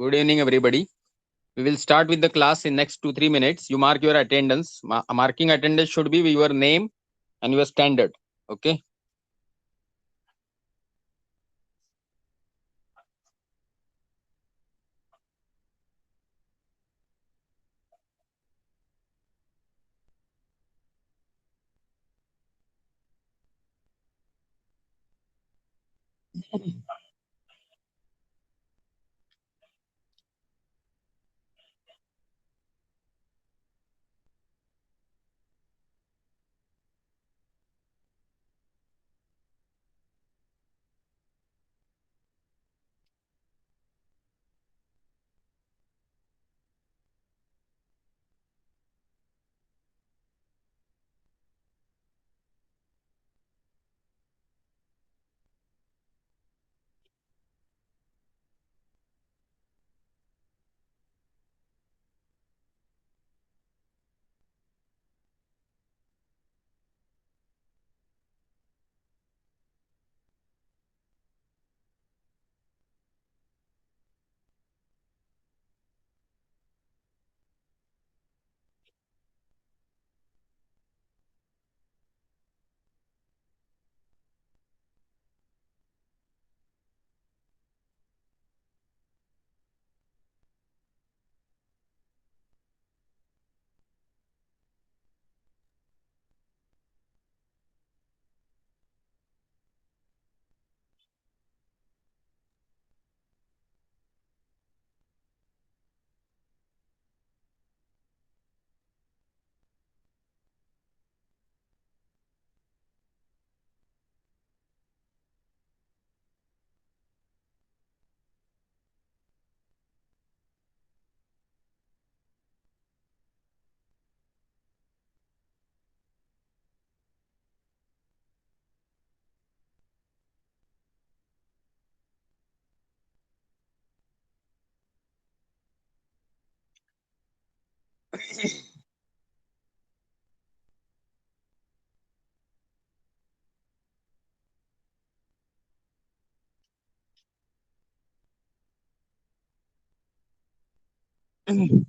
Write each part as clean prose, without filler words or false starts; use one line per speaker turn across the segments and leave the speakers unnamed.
Good evening, everybody. We will start with the class in next 2-3 minutes. You mark your attendance. Marking attendance should be with your name and your standard. Okay.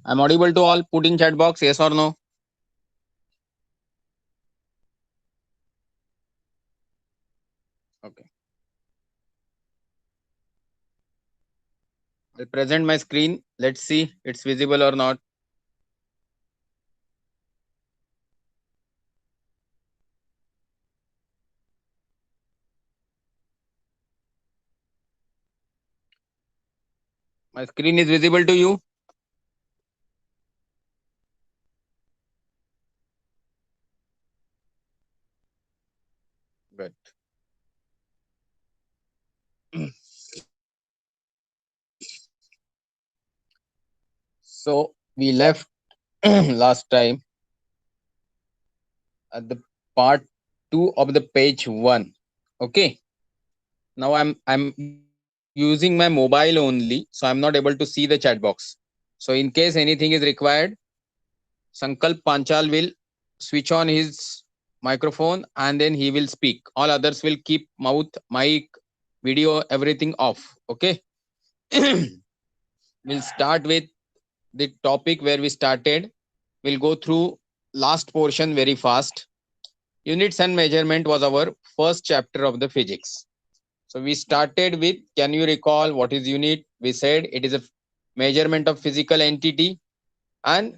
I'm audible to all. Put in chat box yes or no. Okay. I'll present my screen. Let's see it's visible or not. My screen is visible to you. Good. So we left last time at the part 2 of the page 1. Okay. Now I'm using my mobile only, so I'm not able to see the chat box. So in case anything is required, Sankalp Panchal will switch on his microphone and then he will speak. All others will keep mouth, mic, video, everything off. Okay. We'll start with the topic where we started. We'll go through last portion very fast. Units and measurement was our first chapter of the physics. So we started with, can you recall what is unit? We said it is a measurement of physical entity. And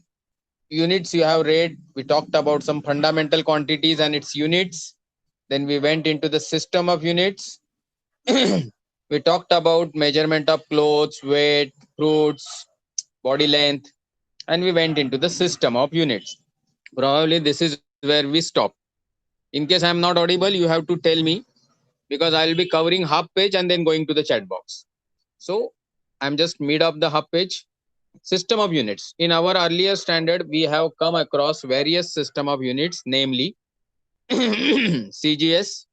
units you have read, we talked about some fundamental quantities and its units. Then we went into the system of units. We talked about measurement of clothes, weight, fruits, body length, and we went into the system of units. Probably this is where we stop. In case I am not audible, you have to tell me, because I will be covering half page and then going to the chat box. So I'm just mid of the half page. System of units. In our earlier standard, we have come across various system of units, namely CGS,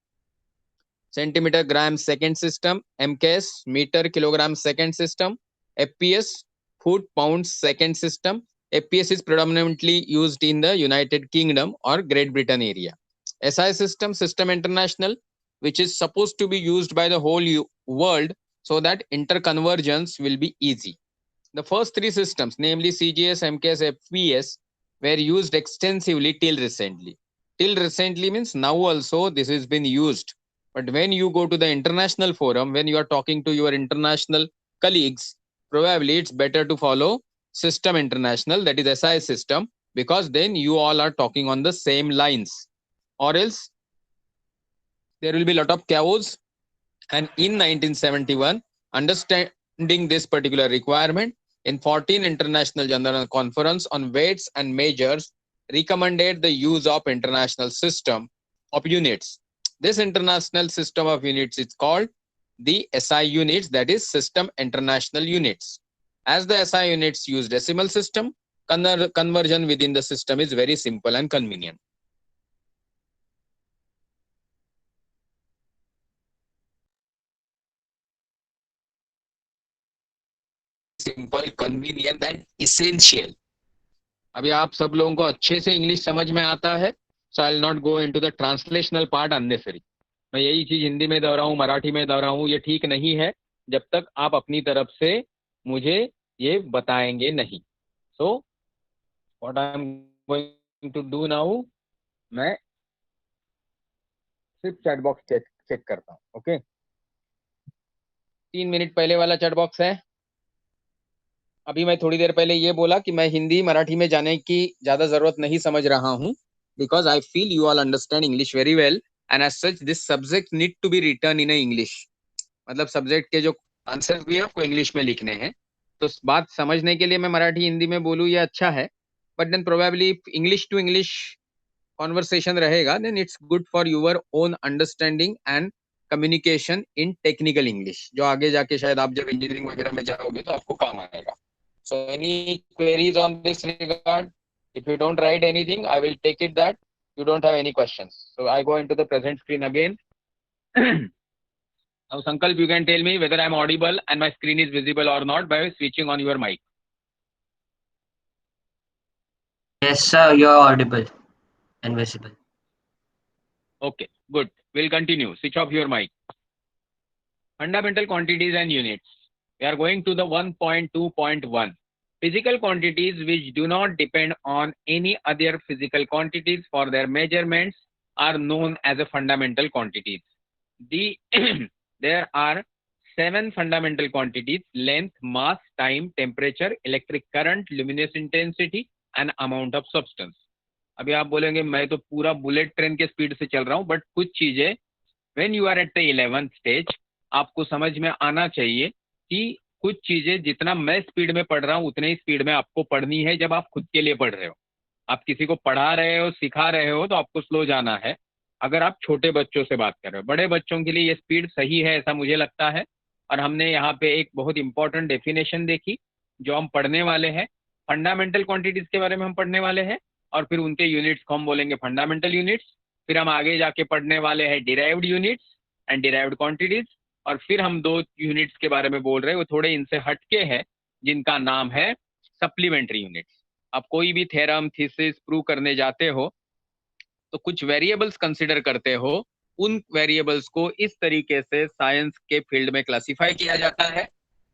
centimeter gram second system, MKS, meter kilogram second system, FPS, foot pounds second system. FPS is predominantly used in the United Kingdom or Great Britain area. SI system, System International, which is supposed to be used by the whole world so that interconvergence will be easy. The first three systems, namely CGS, MKS, FVS, were used extensively till recently. Till recently means now also this has been used. But when you go to the international forum, when you are talking to your international colleagues, probably it's better to follow System International, that is SI system, because then you all are talking on the same lines. Or else there will be a lot of chaos. And in 1971, understanding this particular requirement, in 14th International General Conference on Weights and Measures recommended the use of international system of units. This international system of units is called the SI units, that is System International Units. As the SI units use decimal system, conversion within the system is very simple and convenient. Simple, convenient and essential. अभी आप सब लोगों को अच्छे से English समझ में आता है, so I will not go into the translational part unnecessary. मैं यही चीज हिंदी में दोहराऊं, मराठी में दोहराऊं, ये ठीक नहीं है जब तक आप अपनी तरफ से मुझे ये बताएंगे नहीं. So what I am going to do now, मैं सिर्फ चैट बॉक्स चेक करता हूँ. ओके, 3 मिनट पहले वाला चैट बॉक्स है. अभी मैं थोड़ी देर पहले ये बोला कि मैं हिंदी मराठी में जाने की ज्यादा जरूरत नहीं समझ रहा हूँ, because I feel you all understand English very well and as such this subject need to be written in English. मतलब सब्जेक्ट के जो आंसर भी है आपको इंग्लिश में लिखने हैं, तो बात समझने के लिए मैं मराठी हिंदी में बोलूँ ये अच्छा है, but then probably English to English conversation रहेगा, then it's good for your own understanding and communication in technical English, जो आगे जाके शायद आप जब इंजीनियरिंग वगैरह में जाओगे तो आपको काम आएगा. So any queries on this regard? If you don't write anything, I will take it that you don't have any questions. So I go into the present screen again. Now Sankalp, you can tell me whether I am audible and my screen is visible or not by switching on your mic.
Yes, sir, you're audible and visible.
Okay, good. We'll continue. Switch off your mic. Fundamental quantities and units. We are going to the 1.2.1. Physical quantities which do not depend on any other physical quantities for their measurements are known as a fundamental quantities. There are 7 fundamental quantities: length, mass, time, temperature, electric current, luminous intensity and amount of substance. अभी आप बोलेंगे मैं तो पूरा bullet train के speed से चल रहा हूँ, बट कुछ चीजें when you are at the 11th stage आपको समझ में आना चाहिए कि कुछ चीजें जितना मैं स्पीड में पढ़ रहा हूँ उतने ही स्पीड में आपको पढ़नी है. जब आप खुद के लिए पढ़ रहे हो, आप किसी को पढ़ा रहे हो, सिखा रहे हो, तो आपको स्लो जाना है. अगर आप छोटे बच्चों से बात कर रहे हो, बड़े बच्चों के लिए ये स्पीड सही है ऐसा मुझे लगता है. और हमने यहाँ पे एक बहुत इंपॉर्टेंट डेफिनेशन देखी जो हम पढ़ने वाले हैं. फंडामेंटल क्वांटिटीज के बारे में हम पढ़ने वाले हैं और फिर उनके यूनिट्स को हम बोलेंगे फंडामेंटल यूनिट्स. फिर हम आगे जाके पढ़ने वाले हैं derived units and derived quantities. और फिर हम 2 यूनिट्स के बारे में बोल रहे हैं, वो थोड़े इनसे हटके हैं, जिनका नाम है सप्लीमेंट्री यूनिट्स. आप कोई भी थ्योरम, थीसिस प्रूव करने जाते हो तो कुछ वेरिएबल्स कंसीडर करते हो. उन वेरिएबल्स को इस तरीके से साइंस के फील्ड में क्लासिफाई किया जाता है.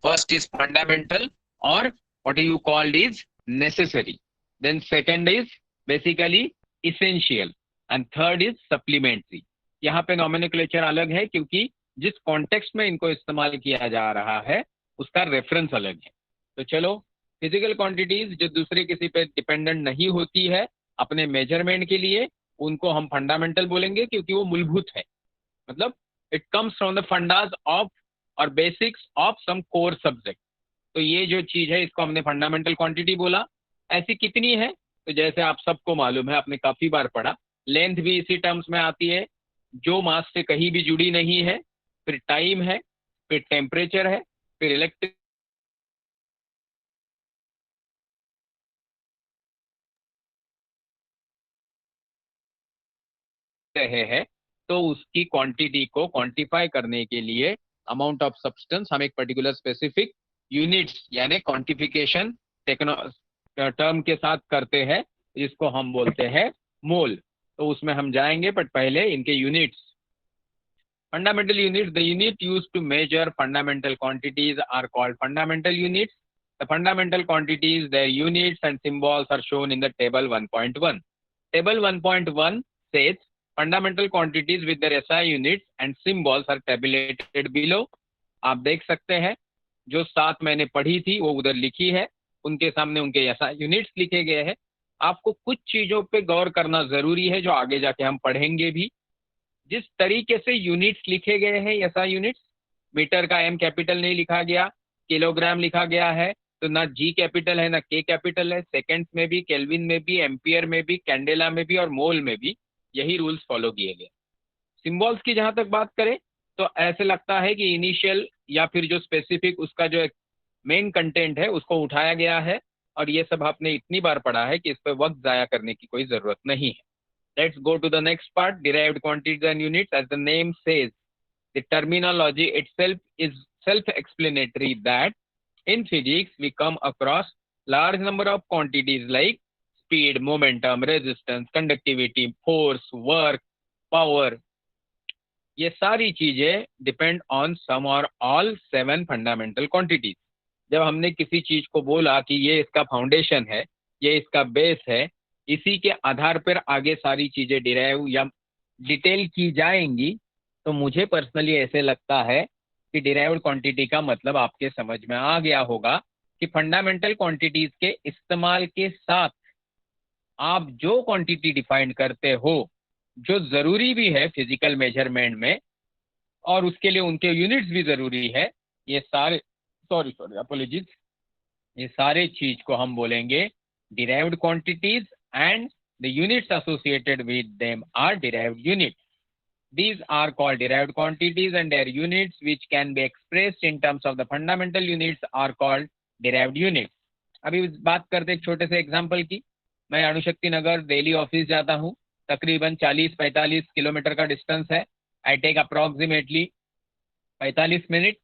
फर्स्ट इज फंडामेंटल और what you called is necessary. Then second is basically essential and third is supplementary. यहाँ पे नॉमेनक्लेचर अलग है क्योंकि जिस कॉन्टेक्स्ट में इनको इस्तेमाल किया जा रहा है उसका रेफरेंस अलग है. तो चलो, फिजिकल क्वांटिटीज जो दूसरे किसी पे डिपेंडेंट नहीं होती है अपने मेजरमेंट के लिए, उनको हम फंडामेंटल बोलेंगे क्योंकि वो मूलभूत है. मतलब it comes from the fundas of और basics of some core subject. तो ये जो चीज है इसको हमने फंडामेंटल क्वांटिटी बोला. ऐसी कितनी है? तो जैसे आप सबको मालूम है, आपने काफी बार पढ़ा, लेंथ भी इसी टर्म्स में आती है जो मास से कहीं भी जुड़ी नहीं है. फिर टाइम है, फिर टेम्परेचर है, फिर इलेक्ट्रिक रहे हैं. तो उसकी क्वांटिटी को क्वांटिफाई करने के लिए अमाउंट ऑफ सब्सटेंस हम एक पर्टिकुलर स्पेसिफिक यूनिट्स यानी क्वांटिफिकेशन टर्म के साथ करते हैं, जिसको हम बोलते हैं मोल. तो उसमें हम जाएंगे, बट पहले इनके units. Fundamental units, the unit used to measure fundamental quantities are called fundamental units. The fundamental quantities, their units and symbols are shown in the table 1.1. Table 1.1 says fundamental quantities with their SI units and symbols are tabulated below. आप देख सकते हैं जो 7 मैंने पढ़ी थी वो उधर लिखी है, उनके सामने उनके SI यूनिट्स लिखे गए हैं. आपको कुछ चीजों पे गौर करना जरूरी है जो आगे जाके हम पढ़ेंगे भी. जिस तरीके से यूनिट्स लिखे गए हैं, SI यूनिट्स, मीटर का M कैपिटल नहीं लिखा गया, किलोग्राम लिखा गया है, तो ना G कैपिटल है ना K कैपिटल है. सेकेंड्स में भी, केल्विन में भी, एम्पियर में भी, कैंडेला में भी और मोल में भी यही रूल्स फॉलो किए गए. सिंबल्स की जहां तक बात करें तो ऐसे लगता है कि इनिशियल या फिर जो स्पेसिफिक उसका जो एक मेन कंटेंट है उसको उठाया गया है, और ये सब आपने इतनी बार पढ़ा है कि इस पर वक्त जाया करने की कोई जरूरत नहीं है. Let's go to the next part, derived quantities and units. As the name says, the terminology itself is self-explanatory that in physics we come across large number of quantities like speed, momentum, resistance, conductivity, force, work, power. ये सारी चीजें depend on some और all 7 fundamental quantities. जब हमने किसी चीज को बोला कि ये इसका फाउंडेशन है, ये इसका बेस है, इसी के आधार पर आगे सारी चीजें डिराइव या डिटेल की जाएंगी, तो मुझे पर्सनली ऐसे लगता है कि डिराइव्ड क्वांटिटी का मतलब आपके समझ में आ गया होगा कि फंडामेंटल क्वांटिटीज के इस्तेमाल के साथ आप जो क्वांटिटी डिफाइन करते हो, जो जरूरी भी है फिजिकल मेजरमेंट में, और उसके लिए उनके यूनिट्स भी जरूरी है, ये सारे अपॉलॉजीज, ये सारे चीज को हम बोलेंगे derived quantities, and the units associated with them are derived units. These are called derived quantities and their units which can be expressed in terms of the fundamental units are called derived units. अभी बात करते एक छोटे से example की. मैं अणुशक्ति नगर daily office जाता हूँ, तकरीबन 40-45 किलोमीटर का डिस्टेंस है. I take approximately 45 minute.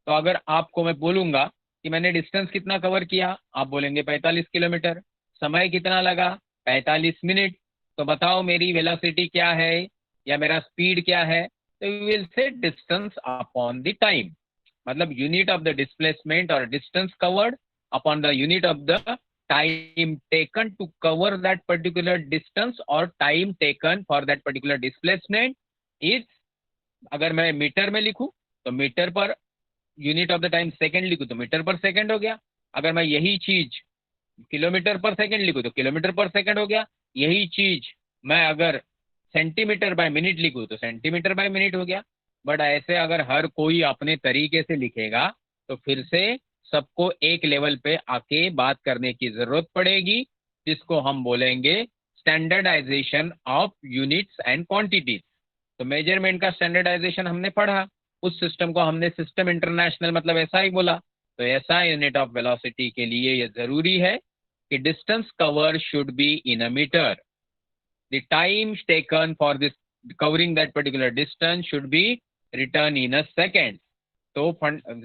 तो अगर आपको मैं बोलूंगा कि मैंने डिस्टेंस कितना कवर किया, आप बोलेंगे 45 किलोमीटर. समय कितना लगा, 45 मिनट. तो बताओ मेरी वेलोसिटी क्या है या मेरा स्पीड क्या है. तो you will say distance upon the time, मतलब यूनिट ऑफ द डिस्प्लेसमेंट और distance covered upon the unit of the time taken to cover that particular distance और time taken for that particular displacement is. अगर मैं metre में लिखूं तो metre per, unit of the time second लिखूं तो metre per second हो गया. अगर मैं यही चीज किलोमीटर पर सेकंड लिखूं तो किलोमीटर पर सेकंड हो गया. यही चीज मैं अगर सेंटीमीटर बाय मिनट लिखूं तो सेंटीमीटर बाय मिनट हो गया. बट ऐसे अगर हर कोई अपने तरीके से लिखेगा तो फिर से सबको एक लेवल पे आके बात करने की जरूरत पड़ेगी, जिसको हम बोलेंगे standardisation of units and quantities. तो मेजरमेंट का स्टैंडर्डाइजेशन हमने पढ़ा, उस सिस्टम को हमने सिस्टम इंटरनेशनल मतलब ऐसा ही बोला. तो ऐसा यूनिट ऑफ वेलोसिटी के लिए ये जरूरी है कि distance cover should be in a metre. The time taken for this covering that particular distance should be written in a second. तो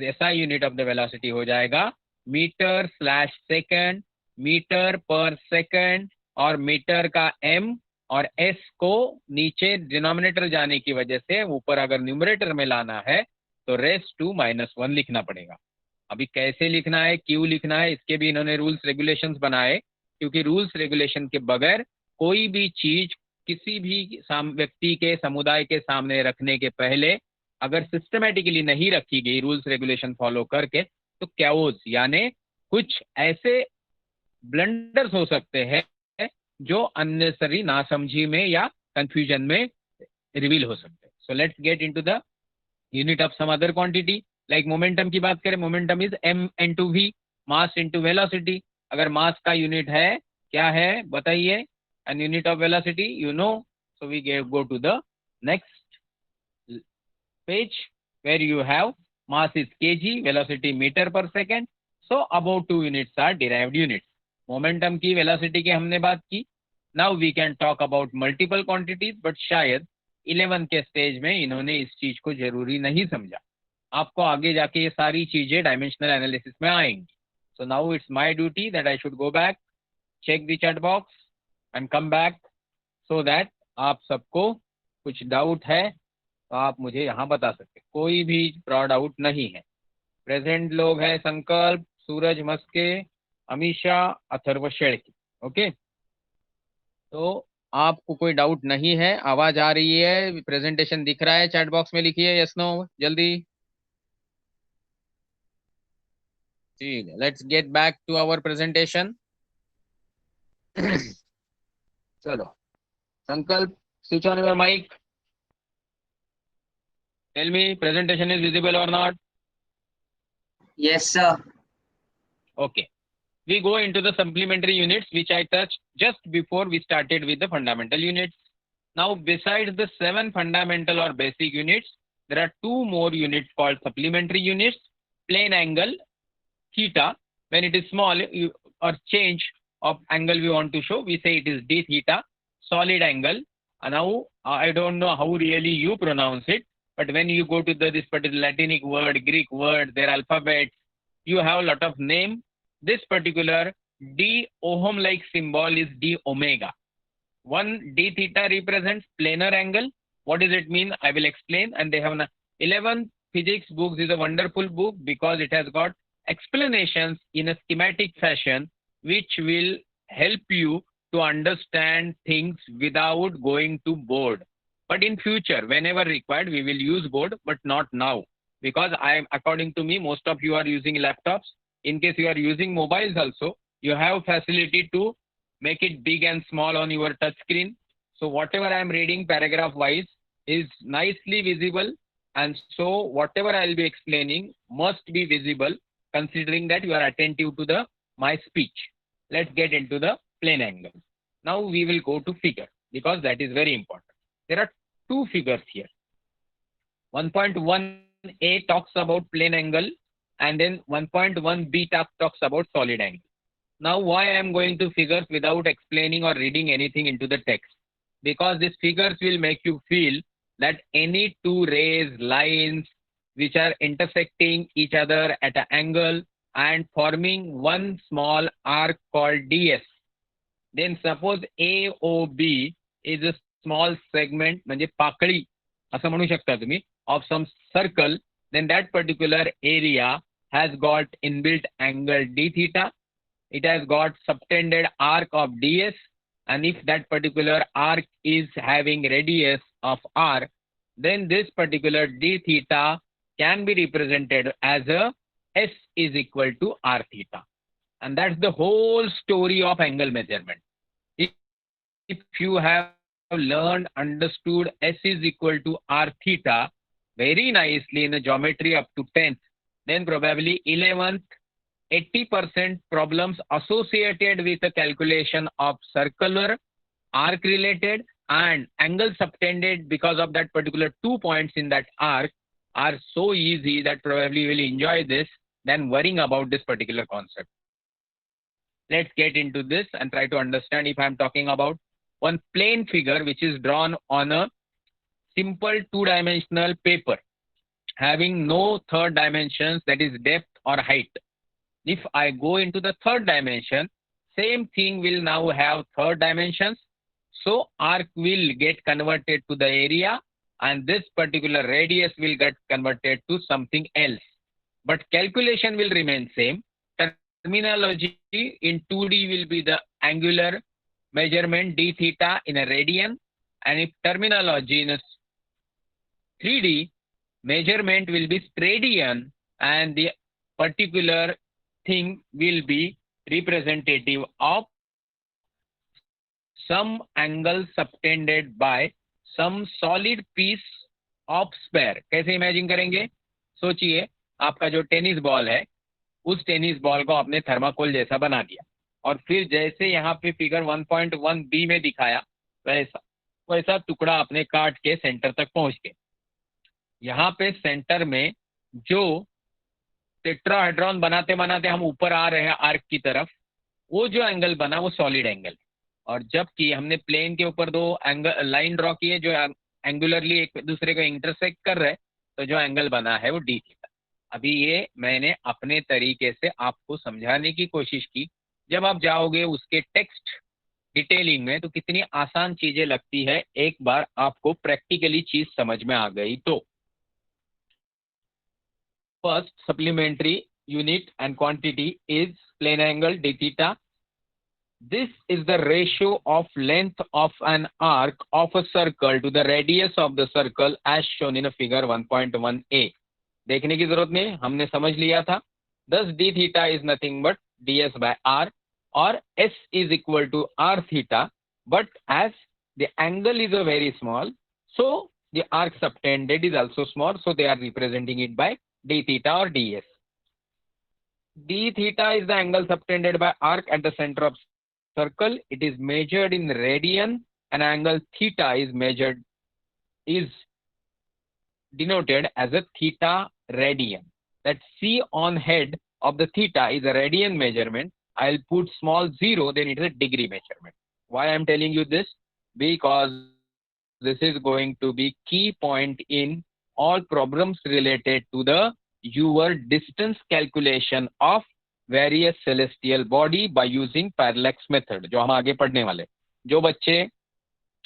ऐसा यूनिट ऑफ द वेलोसिटी हो जाएगा metre slash second, metre per second, और metre का m और s को नीचे denominator जाने की वजह से ऊपर अगर न्यूमरेटर में लाना है तो रेस टू -1 लिखना पड़ेगा. अभी कैसे लिखना है, क्यों लिखना है, इसके भी इन्होंने रूल्स रेगुलेशंस बनाए, क्योंकि रूल्स रेगुलेशन के बगैर कोई भी चीज किसी भी व्यक्ति के समुदाय के सामने रखने के पहले अगर सिस्टमेटिकली नहीं रखी गई रूल्स रेगुलेशन फॉलो करके, तो कैओस यानी कुछ ऐसे ब्लंडर्स हो सकते हैं जो अननेसेसरी नासमझी में या कंफ्यूजन में रिवील हो सकते हैं. So let's get into the unit of some other quantity. Like momentum की बात करें, momentum is m into V, mass into velocity. अगर मास का यूनिट है, क्या है बताइए, and unit of velocity you know. So we go to the next page where you have mass is kg, velocity metre per second. So about 2 units are derived units. Momentum की, velocity की हमने बात की. Now we can talk about multiple quantities, but शायद 11 के stage में इन्होंने इस चीज को जरूरी नहीं समझा. आपको आगे जाके ये सारी चीजें डायमेंशनल एनालिसिस में आएंगी. So now it's my duty that I should go back, check the chat box and come back, so that आप सबको कुछ डाउट है तो आप मुझे यहाँ बता सकते. कोई भी डाउट नहीं है. प्रेजेंट लोग हैं संकल्प, सूरज मस्के, अमीशा, अथर्व शेड़के। ओके, तो आपको कोई डाउट नहीं है? आवाज आ रही है, प्रेजेंटेशन दिख रहा है, चैट बॉक्स में लिखिए यस नो जल्दी। ठीक है, let's get back to our presentation. चलो Sankalp, switch on your mic, tell me presentation is visible or not?
Yes, sir.
Okay, we go into the supplementary units which I touched just before we started with the fundamental units. Now besides the 7 fundamental or basic units, there are 2 more units called supplementary units. Plane angle theta, when it is small or change of angle we want to show, we say it is d theta. Solid angle, now I don't know how really you pronounce it, but when you go to this particular Latinic word, Greek word, their alphabets, you have a lot of name. This particular d ohm like symbol is d omega. One d theta represents planar angle. What does it mean? I will explain. And they have an 11th physics books is a wonderful book because it has got explanations in a schematic fashion which will help you to understand things without going to board. But in future, whenever required, we will use board, but not now. Because according to me, most of you are using laptops. In case you are using mobiles also, you have facility to make it big and small on your touch screen. So whatever I am reading paragraph wise is nicely visible, and so whatever I will be explaining must be visible considering that you are attentive to the my speech. Let's get into the plane angle. Now we will go to figure because that is very important. There are 2 figures here. 1.1a talks about plane angle and then 1.1b talks about solid angle. Now why I am going to figures without explaining or reading anything into the text? Because these figures will make you feel that any 2 rays, lines which are intersecting each other at an angle and forming one small arc called ds. Then suppose AOB is a small segment म्हणजे पाकळी असं म्हणू शकता तुम्ही of some circle, then that particular area has got inbuilt angle d theta. It has got subtended arc of ds, and if that particular arc is having radius of r, then this particular d theta can be represented as a s is equal to r theta. And that's the whole story of angle measurement. If you have learned, understood s is equal to r theta very nicely in the geometry up to 10th, then probably 11th, 80% problems associated with the calculation of circular, arc related and angle subtended because of that particular 2 points in that arc are so easy that probably you will enjoy this than worrying about this particular concept. Let's get into this and try to understand. If I am talking about one plane figure which is drawn on a simple 2-dimensional paper having no third dimensions, that is depth or height. If I go into the third dimension, same thing will now have third dimensions. So arc will get converted to the area and this particular radius will get converted to something else. But calculation will remain same. Terminology in 2D will be the angular measurement d theta in a radian, and if terminology in a 3D measurement will be steradian, and the particular thing will be representative of some angle subtended by some solid piece of sphere. कैसे imagine करेंगे? सोचिए, आपका जो tennis ball है उस tennis ball को आपने thermocol जैसा बना दिया और फिर जैसे यहाँ पे फिगर 1.1b में दिखाया वैसा टुकड़ा आपने काट के सेंटर तक पहुंच गए। यहाँ पे सेंटर में जो टेट्राहेड्रॉन बनाते बनाते हम ऊपर आ रहे हैं आर्क की तरफ, वो जो एंगल बना वो सॉलिड एंगल, और जबकि हमने प्लेन के ऊपर 2 एंगल लाइन ड्रॉ किए जो एंगुलरली एक दूसरे को इंटरसेक्ट कर रहे, तो जो एंगल बना है वो डी थीटा। अभी ये मैंने अपने तरीके से आपको समझाने की कोशिश की। जब आप जाओगे उसके टेक्स्ट डिटेलिंग में तो कितनी आसान चीजें लगती है एक बार आपको प्रैक्टिकली चीज समझ में आ गई तो। First supplementary unit and quantity is plane angle d theta. This is the ratio of length of an arc of a circle to the radius of the circle as shown in a figure 1.1a. देखने की जरूरत नहीं, हमने समझ लिया था. Thus d theta is nothing but ds by r, or s is equal to r theta, but as the angle is a very small, so the arc subtended is also small, so they are representing it by d theta or ds. D theta is the angle subtended by arc at the center of circle. It is measured in radian, and angle theta is denoted as a theta radian. That C on head of the theta is a radian measurement. I'll put small 0, then it is a degree measurement. Why I'm telling you this? Because this is going to be key point in all problems related to the your distance calculation of various celestial body by using parallax method, जो हम आगे पढ़ने वाले. जो बच्चे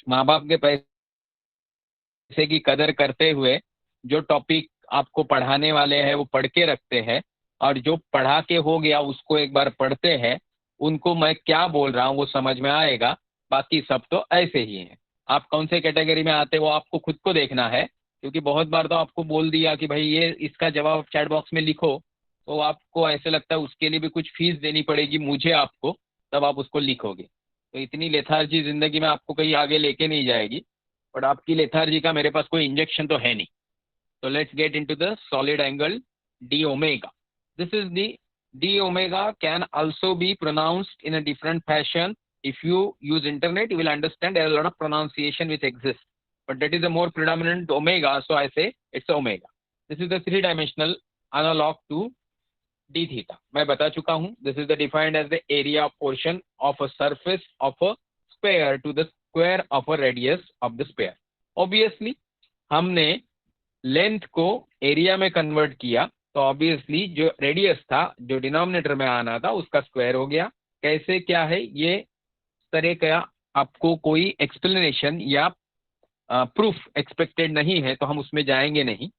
माँ बाप के पैसे की कदर करते हुए जो टॉपिक आपको पढ़ाने वाले हैं वो पढ़ के रखते हैं, और जो पढ़ा के हो गया उसको एक बार पढ़ते हैं, उनको मैं क्या बोल रहा हूँ वो समझ में आएगा. बाकी सब तो ऐसे ही हैं. आप कौन से कैटेगरी में आते हो आपको खुद को देखना है, क्योंकि बहुत बार तो आपको बोल दिया कि भाई ये इसका जवाब चैट बॉक्स में लिखो, तो आपको ऐसे लगता है उसके लिए भी कुछ फीस देनी पड़ेगी मुझे आपको, तब आप उसको लिखोगे. तो इतनी लेथार्जी जिंदगी में आपको कहीं आगे लेके नहीं जाएगी, बट आपकी लेथार्जी का मेरे पास कोई इंजेक्शन तो है नहीं. So let's get into the solid angle d omega. This is the d omega can also be pronounced in a different fashion. If you use internet, you will understand there are a lot of pronunciation which exists, but that is a more predominant omega, so I say it's omega. This is the three-dimensional analog to d theta. मैं बता चुका हूँ. This is the defined as the area portion of a surface of a sphere to the square of a radius of the sphere. Obviously, हमने length को area में convert किया, तो obviously जो रेडियस था जो डिनोमिनेटर में आना था उसका स्क्वायर हो गया. कैसे क्या है ये तरह का आपको कोई एक्सप्लेनेशन या प्रूफ एक्सपेक्टेड नहीं है, तो हम उसमें जाएंगे नहीं.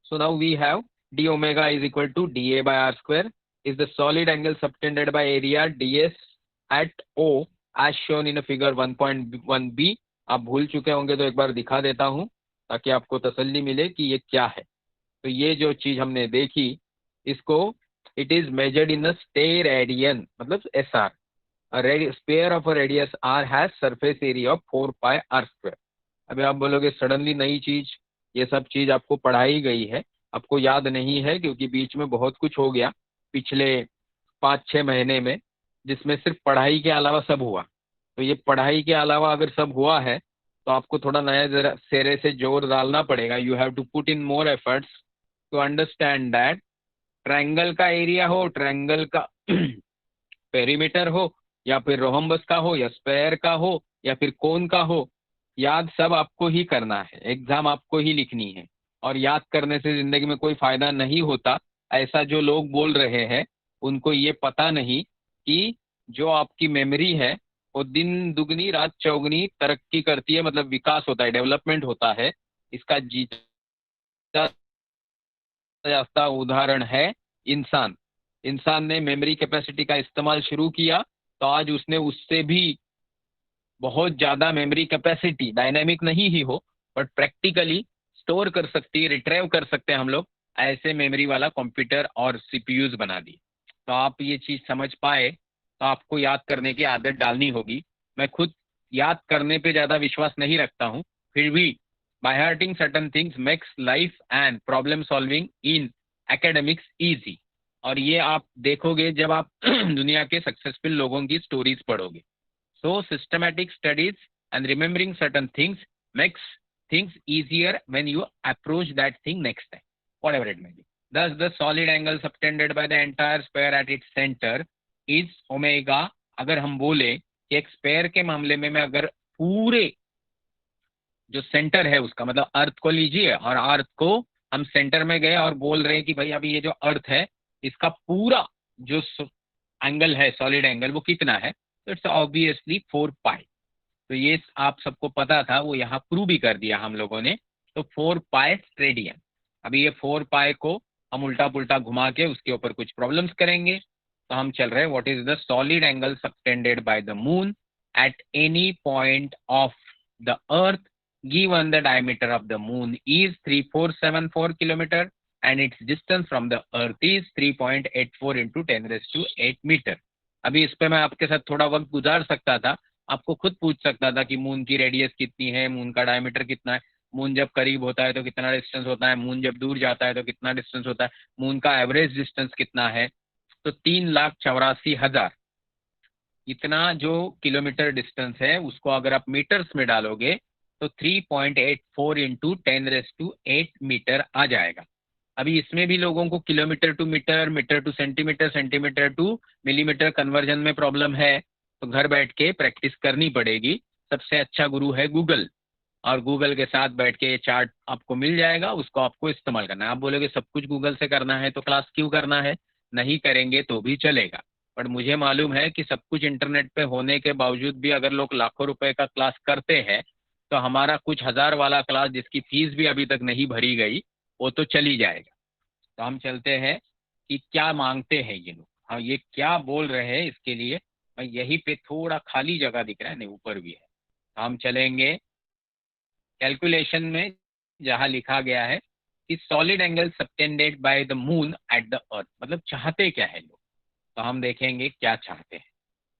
So now we have d omega is equal to dA by r square is the solid angle subtended by area ds at O as shown in a figure 1.1b. आप भूल चुके होंगे तो एक बार दिखा देता हूं ताकि आपको तसल्ली मिले कि ये क्या है. तो ये जो चीज हमने देखी इसको it is measured in steradian, मतलब SR. Sphere of a radius r has surface area of 4 pi r square. अभी आप बोलोगे सडनली नई चीज, ये सब चीज आपको पढ़ाई गई है, आपको याद नहीं है क्योंकि बीच में बहुत कुछ हो गया पिछले 5-6 महीने में, जिसमें सिर्फ पढ़ाई के अलावा सब हुआ. तो ये पढ़ाई के अलावा अगर सब हुआ है तो आपको थोड़ा नया जरा सिरे से जोर डालना पड़ेगा. You have to put in more efforts to understand that triangle का एरिया हो, ट्रायंगल का पेरीमीटर हो, या फिर रोहम्बस का हो, या स्क्वायर का हो, या फिर कोन का हो, याद सब आपको ही करना है. एग्जाम आपको ही लिखनी है, और याद करने से जिंदगी में कोई फायदा नहीं होता. ऐसा जो लोग बोल रहे हैं उनको ये पता नहीं कि जो आपकी मेमोरी है वो दिन दुगनी रात चौगनी तरक्की करती है, मतलब विकास होता है, डेवलपमेंट होता है. इसका जीता जाता उदाहरण है इंसान. इंसान ने मेमोरी कैपेसिटी का इस्तेमाल शुरू किया तो आज उसने उससे भी बहुत ज्यादा मेमोरी कैपेसिटी, डायनामिक नहीं ही हो बट प्रैक्टिकली स्टोर कर सकती है, रिट्राइव कर सकते हैं हम लोग, ऐसे मेमोरी वाला कंप्यूटर और सीपीयूज बना दिए. तो आप ये चीज समझ पाए तो आपको याद करने की आदत डालनी होगी. मैं खुद याद करने पे ज्यादा विश्वास नहीं रखता हूँ, फिर भी by hearting certain things makes life and problem solving in academics easy. और ये आप देखोगे जब आप दुनिया के सक्सेसफुल लोगों की स्टोरीज पढ़ोगे. So systematic studies and remembering certain things makes things easier when you approach that thing next time, whatever it may be. Thus, the solid angle subtended by the entire sphere at its center is omega. अगर हम बोले कि एक spare के मामले में मैं अगर पूरे जो सेंटर है उसका, मतलब अर्थ को लीजिए और अर्थ को हम सेंटर में गए और बोल रहे हैं कि भाई अभी ये जो अर्थ है इसका पूरा जो एंगल है, सॉलिड एंगल, वो कितना है, तो इट्स ऑब्वियसली 4 पाई. तो ये आप सबको पता था, वो यहाँ प्रूव भी कर दिया हम लोगों ने. तो 4 पाई रेडियन. अभी ये 4 पाई को हम उल्टा पुल्टा घुमा के उसके ऊपर कुछ प्रॉब्लम्स करेंगे। तो हम चल रहे हैं, what is the solid angle subtended by the moon at any point of the earth given the diameter of the moon is 3474 kilometer and its distance from the earth is 3.84 into 10 raised to 8 metre. अभी इस पे मैं आपके साथ थोड़ा वक्त गुजार सकता था, आपको खुद पूछ सकता था कि मून की रेडियस कितनी है, मून का डायमीटर कितना है, मून जब करीब होता है तो कितना डिस्टेंस होता है, मून जब दूर जाता है तो कितना डिस्टेंस होता है, मून का एवरेज डिस्टेंस कितना है। तो 3,84,000 इतना जो किलोमीटर डिस्टेंस है उसको अगर आप मीटर्स में डालोगे तो 3.84 इंटू 10 raised to 8 मीटर आ जाएगा। अभी इसमें भी लोगों को kilometre to metre, metre to centimetre, centimetre to millimetre conversion में प्रॉब्लम है, तो घर बैठ के प्रैक्टिस करनी पड़ेगी। सबसे अच्छा गुरु है गूगल, और गूगल के साथ बैठ के ये चार्ट आपको मिल जाएगा, उसको आपको इस्तेमाल करना है। आप बोलोगे सब कुछ गूगल से करना है तो क्लास क्यों करना है, नहीं करेंगे तो भी चलेगा। पर मुझे मालूम है कि सब कुछ इंटरनेट पे होने के बावजूद भी अगर लोग लाखों रुपए का क्लास करते हैं तो हमारा कुछ हजार वाला क्लास जिसकी फीस भी अभी तक नहीं भरी गई वो तो चली जाएगा। तो हम चलते हैं कि क्या मांगते हैं ये लोग, हाँ ये क्या बोल रहे हैं इसके लिए। भाई यहीं पे थोड़ा खाली जगह दिख रहा है, नहीं ऊपर भी है। तो हम चलेंगे कैलकुलेशन में, जहां लिखा गया है कि solid angle subtended by the moon eight the अर्थ, मतलब चाहते क्या है लोग। तो हम देखेंगे क्या चाहते हैं,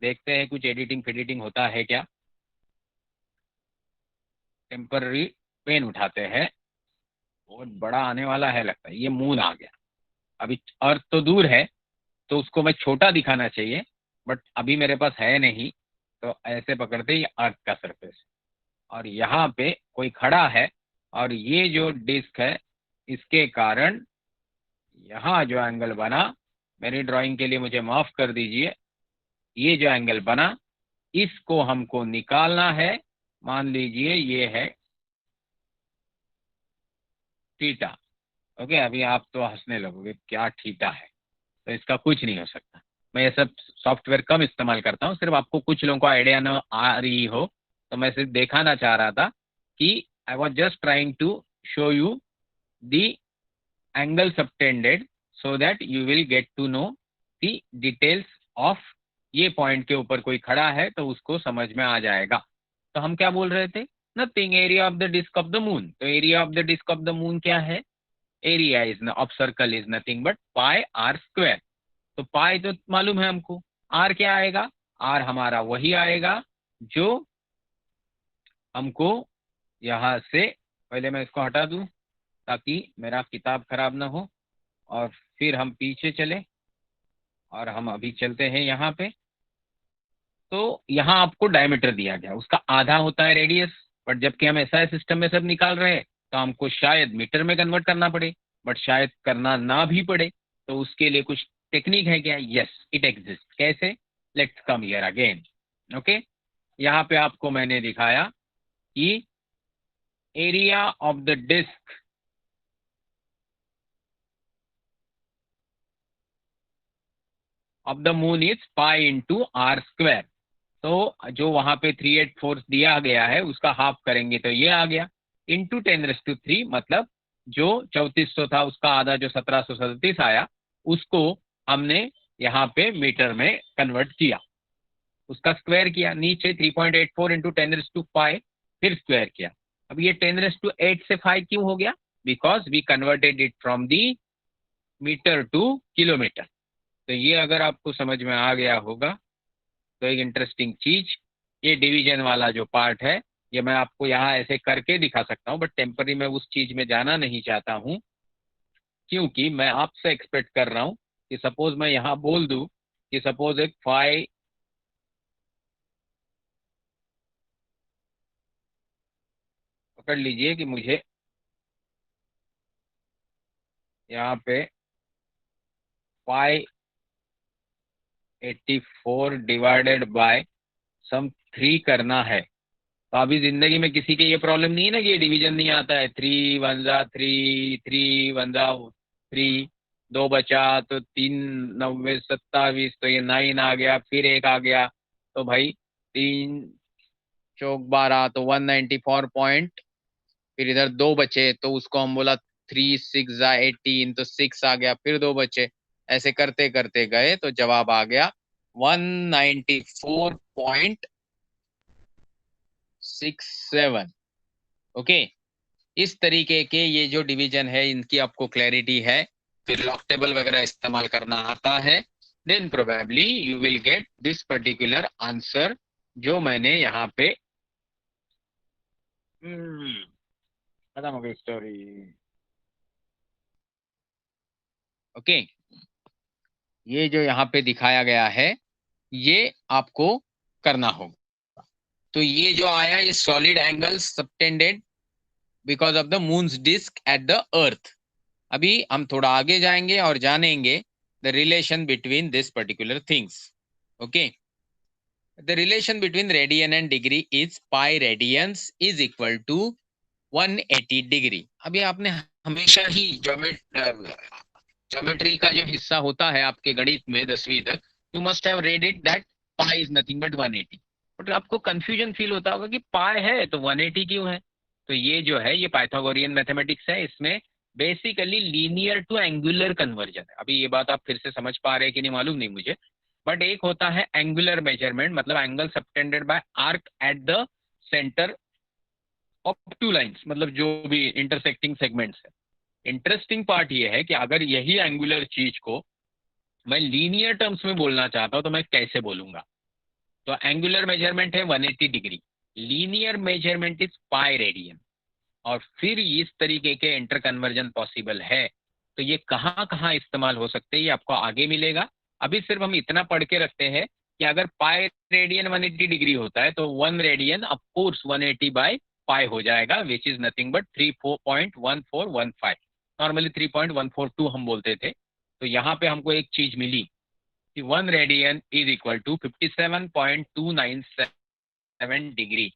देखते हैं कुछ एडिटिंग फिडिटिंग होता है क्या। टेम्पररी पेन उठाते हैं, बहुत बड़ा आने वाला है लगता है, ये मून आ गया। अभी अर्थ तो दूर है तो उसको मैं छोटा दिखाना चाहिए, बट अभी मेरे पास है नहीं, तो ऐसे पकड़ते ही अर्थ का सरफेस, और यहाँ पे कोई खड़ा है, और ये जो डिस्क है इसके कारण यहाँ जो एंगल बना, मेरी ड्राइंग के लिए मुझे माफ कर दीजिए, ये जो एंगल बना इसको हमको निकालना है। मान लीजिए ये है थीटा। ओके, अभी आप तो हंसने लगोगे क्या थीटा है, तो इसका कुछ नहीं हो सकता। मैं ये सब सॉफ्टवेयर कम इस्तेमाल करता हूँ, सिर्फ आपको कुछ लोगों को आइडिया न आ रही हो तो मैं सिर्फ दिखाना चाह रहा था कि I was just trying to show you the angle subtended so that you will get to know the details of. ये पॉइंट के ऊपर कोई खड़ा है तो उसको समझ में आ जाएगा। तो हम क्या बोल रहे थे, nothing, area of the disc of the moon. तो area of the disc of the moon क्या है, area is of circle is nothing but pi r square. तो पाई तो मालूम है हमको, आर क्या आएगा, आर हमारा वही आएगा जो हमको यहाँ से, पहले मैं इसको हटा दूं ताकि मेरा किताब खराब ना हो, और फिर हम पीछे चले, और हम अभी चलते हैं यहाँ पे। तो यहाँ आपको डायमीटर दिया गया, उसका आधा होता है रेडियस, बट जबकि हम एसआई सिस्टम में सब निकाल रहे हैं तो हमको शायद मीटर में कन्वर्ट करना पड़े, बट शायद करना ना भी पड़े। तो उसके लिए कुछ टेक्निक है क्या, यस इट एग्जिस्ट। कैसे, let's come here again. Okay, यहाँ पे आपको मैंने दिखाया कि area of the disc of the moon is pi into r square. तो जो वहां पे 384 दिया गया है उसका हाफ करेंगे तो ये आ गया, इंटू 10 raised to 3, मतलब जो 3400 था उसका आधा जो 1737 आया उसको हमने यहाँ पे मीटर में कन्वर्ट किया, उसका स्क्वायर किया, नीचे 3.84 इंटू 10 raised to 5 फिर स्क्वायर किया। अब ये 10 raised to 8 से 5 क्यों हो गया, because we converted it from the metre to kilometre. तो ये अगर आपको समझ में आ गया होगा तो एक इंटरेस्टिंग चीज, ये डिवीजन वाला जो पार्ट है ये मैं आपको यहाँ ऐसे करके दिखा सकता हूँ, बट टेम्पररी में उस चीज में जाना नहीं चाहता हूँ, क्योंकि मैं आपसे एक्सपेक्ट कर रहा हूँ कि सपोज मैं यहाँ बोल दूं कि सपोज एक 5, पकड़ लीजिए कि मुझे यहाँ पे 584 डिवाइडेड बाय सम 3 करना है। तो अभी जिंदगी में किसी के ये प्रॉब्लम नहीं है ना कि ये डिवीजन नहीं आता है, 3 1 जा 3, 3 1 जा 3, दो बचा तो 3 9 27, तो ये 9 आ गया, फिर एक आ गया, तो भाई 3 चौक 12 तो 194 पॉइंट, फिर इधर दो बचे तो उसको हम बोला 3 6 जा 18, तो 6 आ गया, फिर 2 बचे, ऐसे करते करते गए तो जवाब आ गया 194.67। ओके, इस तरीके के ये जो डिवीजन है इनकी आपको क्लैरिटी है, फिर लॉग टेबल वगैरह इस्तेमाल करना आता है, then probably you will get this particular answer जो मैंने यहाँ पे खत्म हो गई स्टोरी। ओके, ये जो यहाँ पे दिखाया गया है ये आपको करना होगा। तो ये जो आया, ये solid angle subtended because of the moon's disc at the earth. अभी हम थोड़ा आगे जाएंगे और जानेंगे the relation between this particular things. Okay, the relation between radian and degree is pi radians is equal to 180 degree. अभी आपने हमेशा ही ज्योमेट्री का जो हिस्सा होता है आपके गणित में 10वीं तक, you must have read it that pi is nothing but 180। But आपको कंफ्यूजन फील होता होगा कि पाई है तो 180 क्यों है। तो ये जो है ये पाइथागोरियन मैथमेटिक्स है, इसमें basically linear to angular conversion है। अभी ये बात आप फिर से समझ पा रहे हैं कि नहीं मालूम नहीं मुझे, बट एक होता है एंगुलर मेजरमेंट, मतलब angle subtended bye arc at the centre of two lines, मतलब जो भी इंटरसेक्टिंग सेगमेंट्स है। इंटरेस्टिंग पार्ट ये है कि अगर यही एंगुलर चीज को मैं लीनियर टर्म्स में बोलना चाहता हूं तो मैं कैसे बोलूंगा। तो एंगुलर मेजरमेंट है 180 degree, linear measurement is pi radian, और फिर इस तरीके के इंटर कन्वर्जन पॉसिबल है। तो ये कहाँ कहाँ इस्तेमाल हो सकते हैं ये आपको आगे मिलेगा। अभी सिर्फ हम इतना पढ़ के रखते हैं कि अगर पाई रेडियन 180 डिग्री होता है तो 1 रेडियन ऑफकोर्स 180 बाय पाई हो जाएगा, which is nothing but 34.1415। Normally 3.142 हम बोलते थे। तो यहाँ पे हमको एक चीज मिली कि 1 radian is equal to 57.297 degree.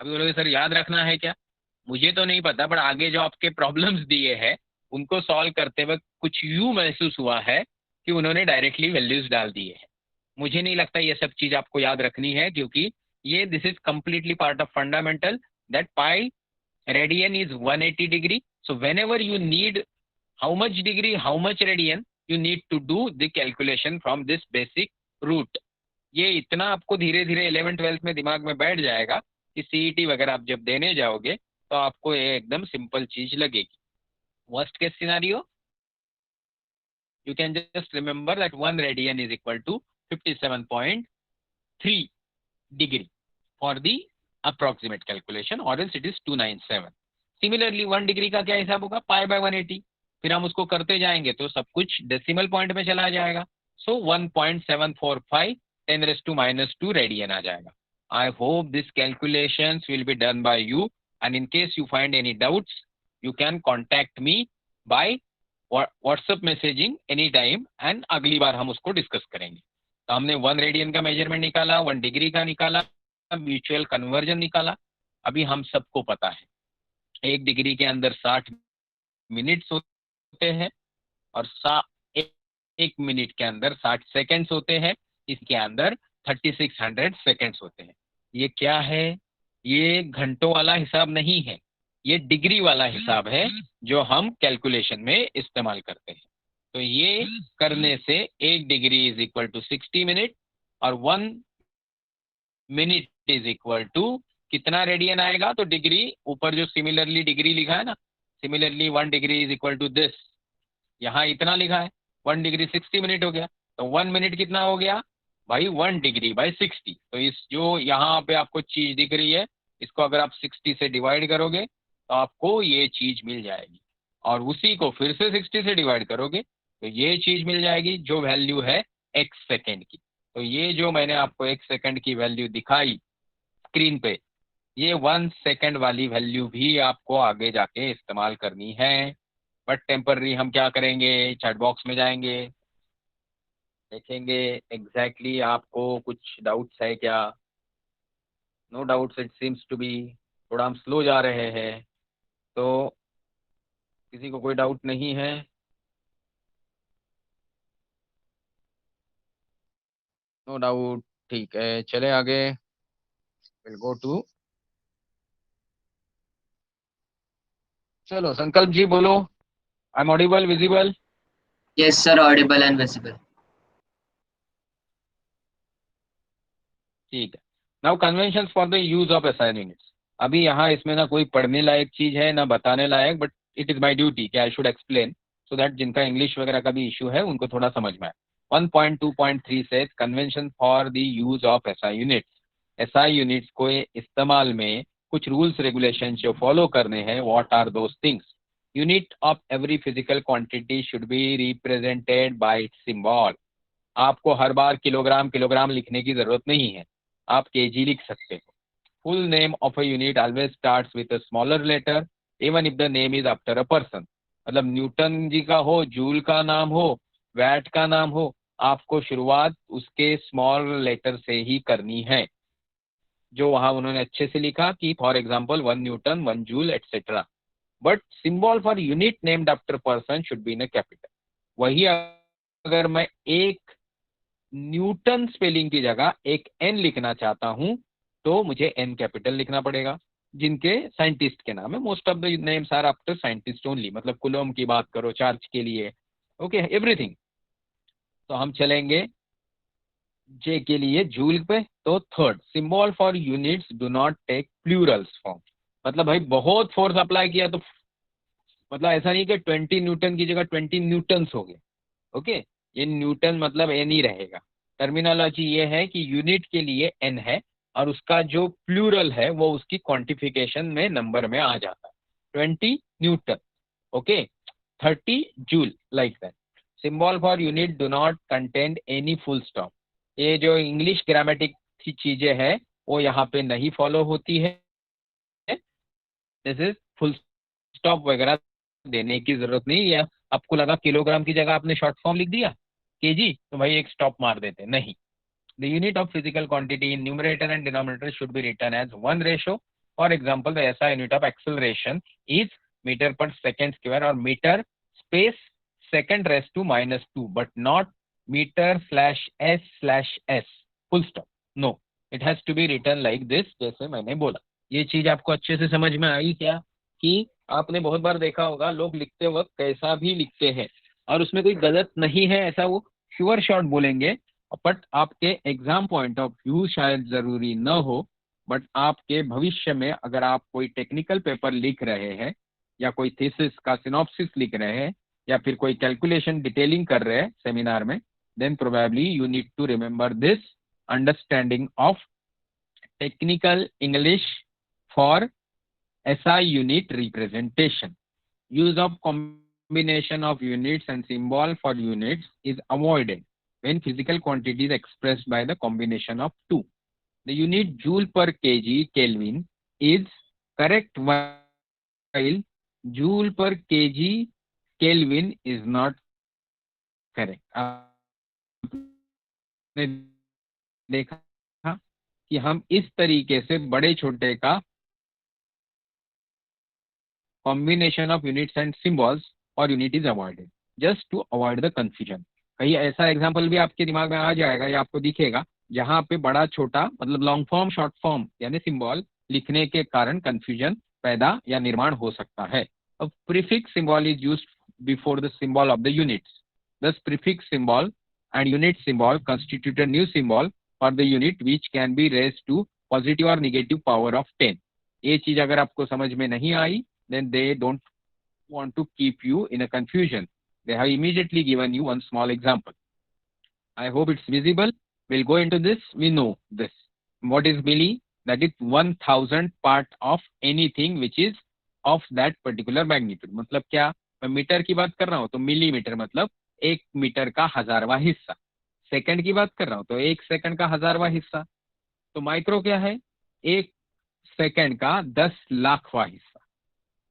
अभी बोलोगे सर याद रखना है क्या, मुझे तो नहीं पता, पर आगे जो आपके प्रॉब्लम्स दिए हैं उनको सॉल्व करते वक्त कुछ यूं महसूस हुआ है कि उन्होंने डायरेक्टली वैल्यूज डाल दिए हैं। मुझे नहीं लगता ये सब चीज आपको याद रखनी है, क्योंकि ये this is completely part of fundamental that pi radian is 180 degree. So whenever you need how much degree how much radian, you need to do the calculation from this basic root. ये इतना आपको धीरे धीरे 11th 12th में दिमाग में बैठ जाएगा कि सीईटी वगैरह आप जब देने जाओगे तो आपको ये एकदम सिंपल चीज लगेगी। Worst case scenario, you can just remember that 1 radian is equal to 57.3 degree for the approximate calculation, or else it is 297। Similarly 1 degree का क्या हिसाब होगा, पाई बाय 180। फिर हम उसको करते जाएंगे तो सब कुछ डेसिमल पॉइंट में चला जाएगा। सो 1.745 10⁻² रेडियन आ जाएगा। I hope this calculations will be done by you, and in case you find any doubts you can contact me by WhatsApp messaging any time, and अगली बार हम उसको डिस्कस करेंगे। तो हमने 1 रेडियन का मेजरमेंट निकाला, 1 डिग्री का निकाला, म्यूचुअल कन्वर्जन निकाला। अभी हम सबको पता है 1 डिग्री के अंदर 60 मिनट्स होते हैं, और एक, 1 मिनट के अंदर 60 सेकेंड्स होते हैं, इसके अंदर 3600 सेकेंड्स होते हैं। ये क्या है, ये घंटों वाला हिसाब नहीं है, ये डिग्री वाला हिसाब है जो हम कैलकुलेशन में इस्तेमाल करते हैं। तो ये करने से 1 degree is equal to 60 minute, और 1 मिनट इज इक्वल टू कितना रेडियन आएगा। तो डिग्री ऊपर जो सिमिलरली डिग्री लिखा है ना, similarly 1 degree is equal to this, यहाँ इतना लिखा है 1 डिग्री 60 मिनट हो गया। तो 1 मिनट कितना हो गया भाई, 1 डिग्री बाई 60। तो इस जो यहाँ पे आपको चीज दिख रही है, इसको अगर आप 60 से डिवाइड करोगे तो आपको ये चीज मिल जाएगी, और उसी को फिर से 60 से डिवाइड करोगे तो ये चीज मिल जाएगी जो वैल्यू है x सेकेंड की। तो ये जो मैंने आपको x सेकेंड की वैल्यू दिखाई स्क्रीन पे, ये 1 सेकेंड वाली वैल्यू भी आपको आगे जाके इस्तेमाल करनी है। बट टेम्पररी हम क्या करेंगे, चैट बॉक्स में जाएंगे, देखेंगे एग्जैक्टली आपको कुछ डाउट्स है क्या। No doubts it seems to be, थोड़ा हम स्लो जा रहे हैं, तो किसी को कोई डाउट नहीं है। नो डाउट, ठीक है, चले आगे। विल गो टू, चलो संकल्प जी बोलो। I'm audible, visible?
Yes, sir. Audible and visible.
ठीक है. Now conventions for the use of SI units. अभी यहाँ इसमें ना कोई पढ़ने लायक चीज है ना बताने लायक, but it is my duty कि I should explain so that जिनका इंग्लिश वगैरह का भी इशू है उनको थोड़ा समझ में आए. 1.2.3 से convention for the use of SI units. SI units को इस्तेमाल में कुछ रूल्स रेगुलेशन जो फॉलो करने हैं. What are those things? Unit of every physical quantity should be represented by its symbol. आपको हर बार किलोग्राम किलोग्राम लिखने की जरूरत नहीं है, आप केजी लिख सकते हो. Full name of a unit always starts with a smaller letter even if the name is after a person. मतलब न्यूटन जी का हो, जूल का नाम हो, वैट का नाम हो, आपको शुरुआत उसके स्मॉल लेटर से ही करनी है. जो वहां उन्होंने अच्छे से लिखा कि for example 1 Newton, 1 joule etcetera. But symbol for unit named after person should be in a capital. वही अगर मैं एक न्यूटन स्पेलिंग की जगह एक एन लिखना चाहता हूं तो मुझे एन कैपिटल लिखना पड़ेगा. जिनके साइंटिस्ट के नाम है. Most of the names are after scientist only. मतलब कुलोम की बात करो चार्ज के लिए, ओके, एवरीथिंग. तो हम चलेंगे जे के लिए जूल पे. तो third, symbol for units do not take plurals form. मतलब भाई बहुत फोर्स अप्लाई किया तो मतलब ऐसा नहीं कि 20 न्यूटन की जगह 20 न्यूटन्स हो गए. ओके, ये न्यूटन मतलब एन ही रहेगा. टर्मिनोलॉजी ये है कि यूनिट के लिए एन है और उसका जो प्लूरल है वो उसकी क्वांटिफिकेशन में नंबर में आ जाता है. 20 Newton, okay, 30 joule, like that. Symbol for unit do not contain any full stop. ये जो इंग्लिश ग्रामेटिक की चीजें हैं वो यहाँ पे नहीं फॉलो होती है. जैसे फुल स्टॉप वगैरह देने की जरूरत नहीं. या आपको लगा किलोग्राम की जगह आपने शॉर्ट फॉर्म लिख दिया केजी, तो भाई एक स्टॉप मार देते नहीं. The unit of physical quantity in numerator and denominator should be written as 1 ratio. For example the SI unit of acceleration is metre per second square और metre space second raise to -2, but not मीटर/s/s full stop. No, it has to be written like this, जैसे मैंने बोला. ये चीज आपको अच्छे से समझ में आई क्या? कि आपने बहुत बार देखा होगा लोग लिखते वक्त कैसा भी लिखते हैं और उसमें कोई गलत नहीं है ऐसा वो श्योर शॉट बोलेंगे. बट आपके एग्जाम पॉइंट ऑफ व्यू शायद जरूरी न हो, बट आपके भविष्य में अगर आप कोई टेक्निकल पेपर लिख रहे हैं या कोई थीसिस का सिनॉप्सिस लिख रहे हैं या फिर कोई कैलकुलेशन डिटेलिंग कर रहे हैं सेमिनार में, then probably you need to remember this understanding of technical English for SI unit representation. Use of combination of units and symbol for units is avoided when physical quantity is expressed by the combination of two. The unit joule per kg Kelvin is correct while joule per kg Kelvin is not correct. आपने देखा कि हम इस तरीके से बड़े छोटे का combination of units and symbols or unit is avoided just to avoid the confusion. कहीं ऐसा एग्जाम्पल भी आपके दिमाग में आ जाएगा या आपको दिखेगा जहां पे बड़ा छोटा मतलब लॉन्ग फॉर्म शॉर्ट फॉर्म यानी सिंबल लिखने के कारण कंफ्यूजन पैदा या निर्माण हो सकता है. अब prefix symbol is used before the symbol of the units. Thus prefix symbol and unit symbol constitute a new symbol for the unit which can be raised to positive or negative power of 10. ये चीज अगर आपको समझ में नहीं आई, then they don't want to keep you in a confusion. They have immediately given you one small example. I hope it's visible. We'll go into this. We know this. What is milli? That is 1000 part of anything which is of that particular magnitude. मतलब क्या? मैं metre की बात कर रहा हूँ तो millimetre मतलब 1 मीटर का 1000वां हिस्सा. सेकंड की बात कर रहा हूँ तो 1 सेकंड का 1000वां हिस्सा. तो माइक्रो क्या है? 1 सेकंड का 10 लाखवां हिस्सा.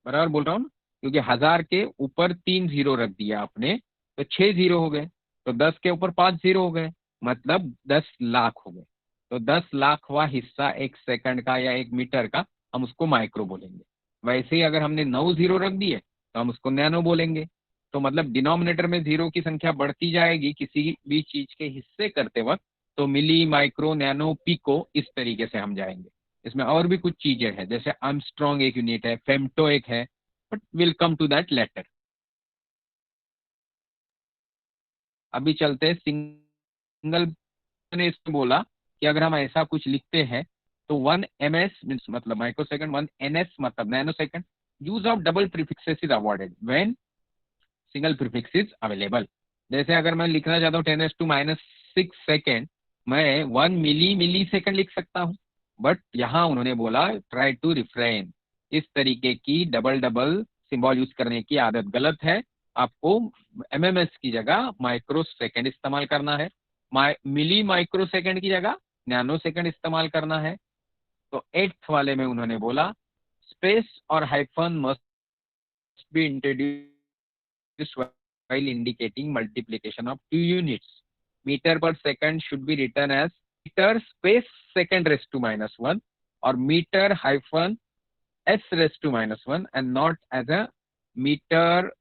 बराबर बोल रहा हूँ ना? क्योंकि 1000 के ऊपर 3 जीरो रख दिया आपने तो 6 जीरो हो गए. तो 10 के ऊपर 5 जीरो हो गए मतलब 10 लाख हो गए. तो 10 लाखवां हिस्सा 1 सेकंड का या 1 मीटर का हम उसको माइक्रो बोलेंगे. वैसे ही अगर हमने 9 जीरो रख दिए तो हम उसको नैनो बोलेंगे. तो मतलब डिनोमिनेटर में जीरो की संख्या बढ़ती जाएगी किसी भी चीज के हिस्से करते वक्त. तो मिली, माइक्रो, नैनो, पिको, इस तरीके से हम जाएंगे. इसमें और भी कुछ चीजें हैं जैसे आर्मस्ट्रॉन्ग एक यूनिट है, फेम्टो एक है, but will come to that later. अभी चलते हैं सिंगल। ने इसमें बोला कि अगर हम ऐसा कुछ लिखते हैं तो 1 ms मीन्स मतलब माइक्रो सेकंड, 1 ns मतलब nano second. Use of double prefixes is avoided when single prefix is available. जैसे अगर मैं लिखना चाहता हूँ 10⁻⁻⁶ सेकेंड, मैं 1 मिली सेकंड लिख सकता हूँ। बट यहाँ उन्होंने बोला ट्राई टू रिफ्रेन, इस तरीके की डबल डबल सिंबल यूज करने की आदत गलत है। आपको एमएमएस की जगह माइक्रो सेकंड इस्तेमाल करना है, मिली माइक्रो सेकंड की जगह नैनो सेकंड इस्तेमाल करना है। तो एट्थ वाले में उन्होंने बोला स्पेस और hyphen must be introduced while indicating multiplication of two units. Meter per second should be written as meter space second raised to minus 1 or meter hyphen s raised to minus 1 and not as a meter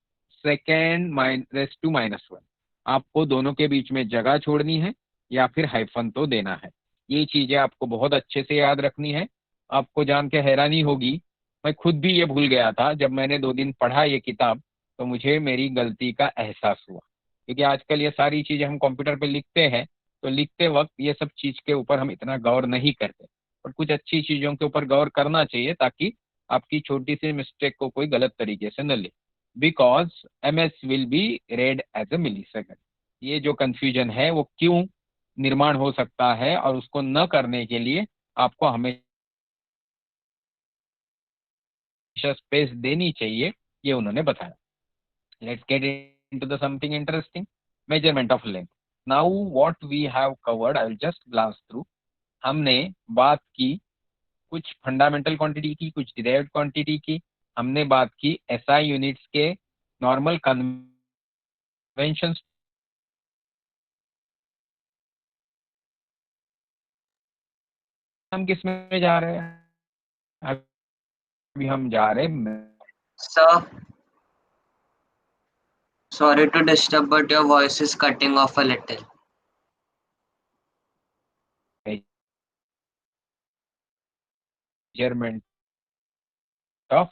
second raised to minus 1। आपको दोनों के बीच में जगह छोड़नी है या फिर hyphen तो देना है। ये चीजें आपको बहुत अच्छे से याद रखनी है। आपको जान के हैरानी होगी, मैं खुद भी ये भूल गया था। जब मैंने 2 दिन पढ़ा ये किताब तो मुझे मेरी गलती का एहसास हुआ, क्योंकि आजकल ये सारी चीजें हम कंप्यूटर पे लिखते हैं तो लिखते वक्त ये सब चीज के ऊपर हम इतना गौर नहीं करते, और कुछ अच्छी चीजों के ऊपर गौर करना चाहिए ताकि आपकी छोटी सी मिस्टेक को कोई गलत तरीके से न ले। Because MS will be read as a millisecond. ये जो कंफ्यूजन है वो क्यों निर्माण हो सकता है, और उसको न करने के लिए आपको हमेशा स्पेस देनी चाहिए, ये उन्होंने बताया। Let's get into the something interesting, measurement of length. Now what we have covered, I will just glance through. हमने बात की कुछ फंडामेंटल क्वांटिटी की, कुछ डिराइव्ड क्वांटिटी की। हमने बात की एसआई यूनिट्स के नॉर्मल कन्वेंशन। हम किस में जा रहे हैं? अभी हम जा रहे हैं
Sir, sorry to disturb, but your voice is cutting off a little.
Measurement of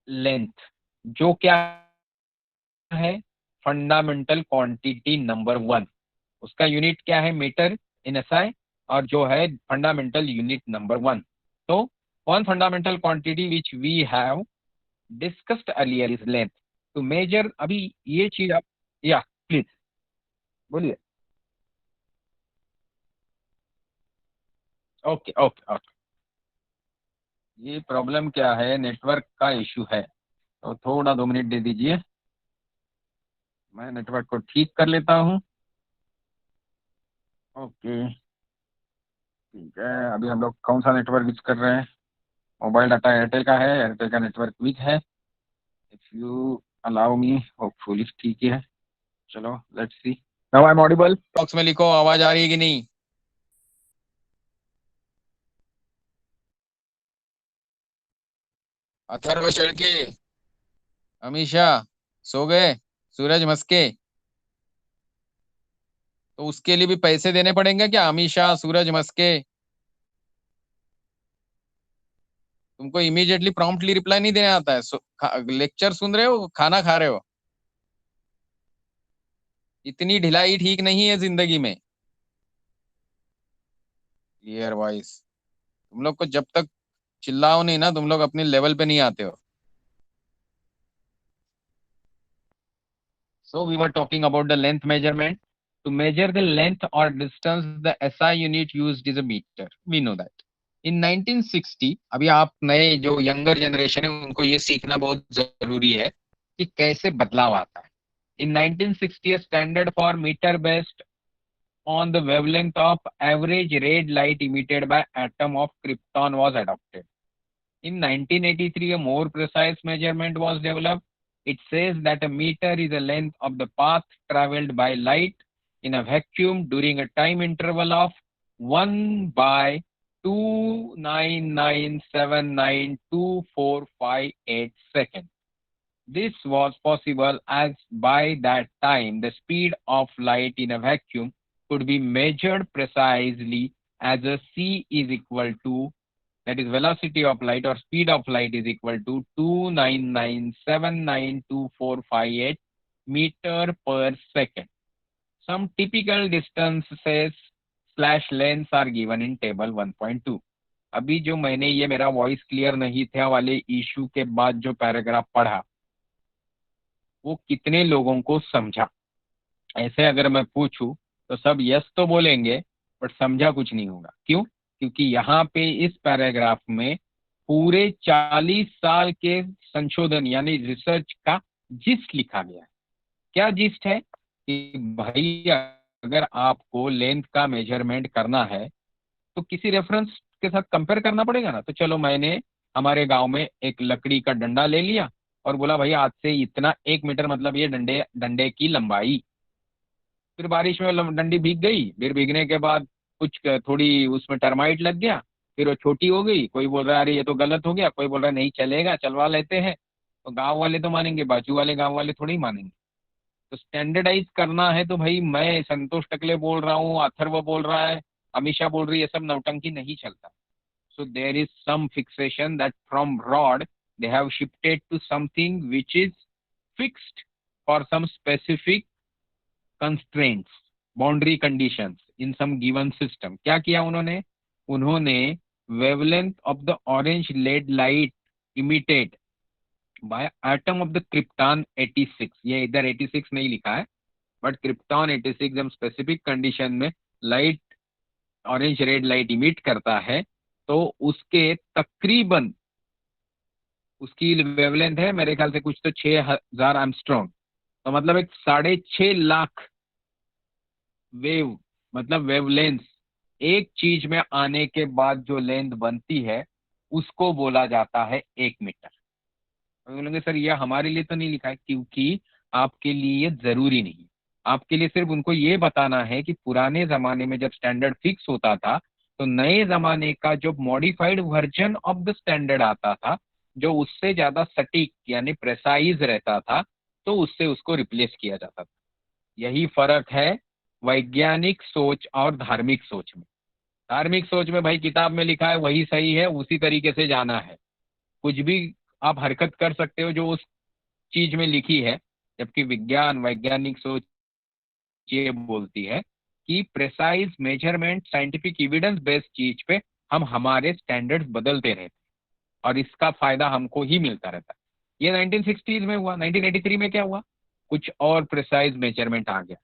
length, जो क्या है फंडामेंटल क्वांटिटी नंबर 1। उसका यूनिट क्या है? Metre in SI. और जो है फंडामेंटल यूनिट नंबर 1। तो one fundamental quantity which we have discussed earlier is length. To measure, अभी ये चीज आप, या प्लीज बोलिए। Okay okay okay. ये प्रॉब्लम क्या है, नेटवर्क का इशू है, तो थोड़ा 2 मिनट दे दीजिए, मैं नेटवर्क को ठीक कर लेता हूँ। ओके ठीक है। अभी हम लोग कौन सा नेटवर्क यूज कर रहे हैं? मोबाइल डाटा एयरटेल का है, एयरटेल का नेटवर्क वीक है। If you allow me, hopefully ठीक ही है। चलो let's see. Now I am audible? Box में लिखो आवाज आ रही है कि नहीं। अथर्व शेळके, अमीषा सो गए, सूरज मस्के, तो उसके लिए भी पैसे देने पड़ेंगे क्या? अमीषा, सूरज मस्के, तुमको इमीडिएटली प्रॉम्प्टली रिप्लाई नहीं देना आता है? लेक्चर सुन रहे हो, खाना खा रहे हो? इतनी ढिलाई ठीक नहीं है जिंदगी में। Clear voice. तुम लोग को जब तक चिल्लाओ नहीं ना, तुम लोग अपने लेवल पे नहीं आते हो। So we were talking about the length measurement. To measure the length or distance, the SI unit used is a meter. We know that. In 1960, अभी आप नए जो यंगर जनरेशन है उनको ये सीखना बहुत जरूरी है कि कैसे बदलाव आता है। In 1960, a standard for meter based on the wavelength of average red light emitted by atom of krypton was adopted. In 1983, a more precise measurement was developed. It says that a meter is the length of the path traveled by light in a vacuum during a time interval of 1 by 299792458 seconds. This was possible as by that time the speed of light in a vacuum could be measured precisely as a c is equal to, that is velocity of light or speed of light is equal to 299792458 meter per second. Some typical distances slash lengths are given in table 1.2. अभी जो मैंने ये मेरा voice clear नहीं था वाले issue के बाद जो पैराग्राफ पढ़ा वो कितने लोगों को समझा? ऐसे अगर मैं पूछूं तो सब यस तो बोलेंगे बट समझा कुछ नहीं होगा। क्यों? क्योंकि यहाँ पे इस पैराग्राफ में पूरे 40 साल के संशोधन यानी रिसर्च का जिस्ट लिखा गया है। क्या जिस्ट है कि भाई अगर आपको लेंथ का मेजरमेंट करना है तो किसी रेफरेंस के साथ कंपेयर करना पड़ेगा ना। तो चलो मैंने हमारे गांव में एक लकड़ी का डंडा ले लिया और बोला भाई आज से इतना 1 मीटर मतलब ये डंडे डंडे की लंबाई। फिर बारिश में डंडी भीग गई, फिर भीगने के बाद कुछ थोड़ी उसमें टर्माइट लग गया, फिर वो छोटी हो गई। कोई बोल रहा है अरे ये तो गलत हो गया, कोई बोल रहा है नहीं चलेगा चलवा लेते हैं। तो गांव वाले तो मानेंगे, बाजू वाले गांव वाले थोड़ी मानेंगे। तो स्टैंडर्डाइज करना है तो भाई मैं संतोष टकले बोल रहा हूँ, अथर्व बोल रहा है, अमीषा बोल रही है, ये सब नौटंकी नहीं चलता। So there is some fixation that from rod they have shifted to something which is fixed for some specific constraints, boundary conditions in some given system. क्या किया उन्होंने? उन्होंने wavelength of the orange lead light emitted by atom of the krypton 86, ये इधर 86 नहीं लिखा है but krypton 86 जब स्पेसिफिक कंडीशन में light orange red light emit करता है तो उसके तकरीबन उसकी वेवलेंथ है मेरे ख्याल से कुछ तो 6000 एम्स्ट्रॉन्ग। तो मतलब एक 6.5 लाख वेव मतलब वेवलेंथ एक चीज में आने के बाद जो लेंथ बनती है उसको बोला जाता है 1 मीटर। तो बोलेंगे सर ये हमारे लिए तो नहीं लिखा है, क्योंकि आपके लिए ये जरूरी नहीं। आपके लिए सिर्फ उनको ये बताना है कि पुराने जमाने में जब स्टैंडर्ड फिक्स होता था तो नए जमाने का जो modified version of the standard आता था जो उससे ज्यादा सटीक यानी प्रेसाइज रहता था तो उससे उसको रिप्लेस किया जाता था। यही फर्क है वैज्ञानिक सोच और धार्मिक सोच में। धार्मिक सोच में भाई किताब में लिखा है वही सही है, उसी तरीके से जाना है। कुछ भी आप हरकत कर सकते हो जो उस चीज में लिखी है, जबकि विज्ञान वैज्ञानिक सोच ये बोलती है कि precise measurement scientific evidence based चीज पे हम हमारे स्टैंडर्ड्स बदलते रहते हैं और इसका फायदा हमको ही मिलता रहता है। ये 1960s में हुआ। 1983 में क्या हुआ? कुछ और प्रिसाइज मेजरमेंट आ गया।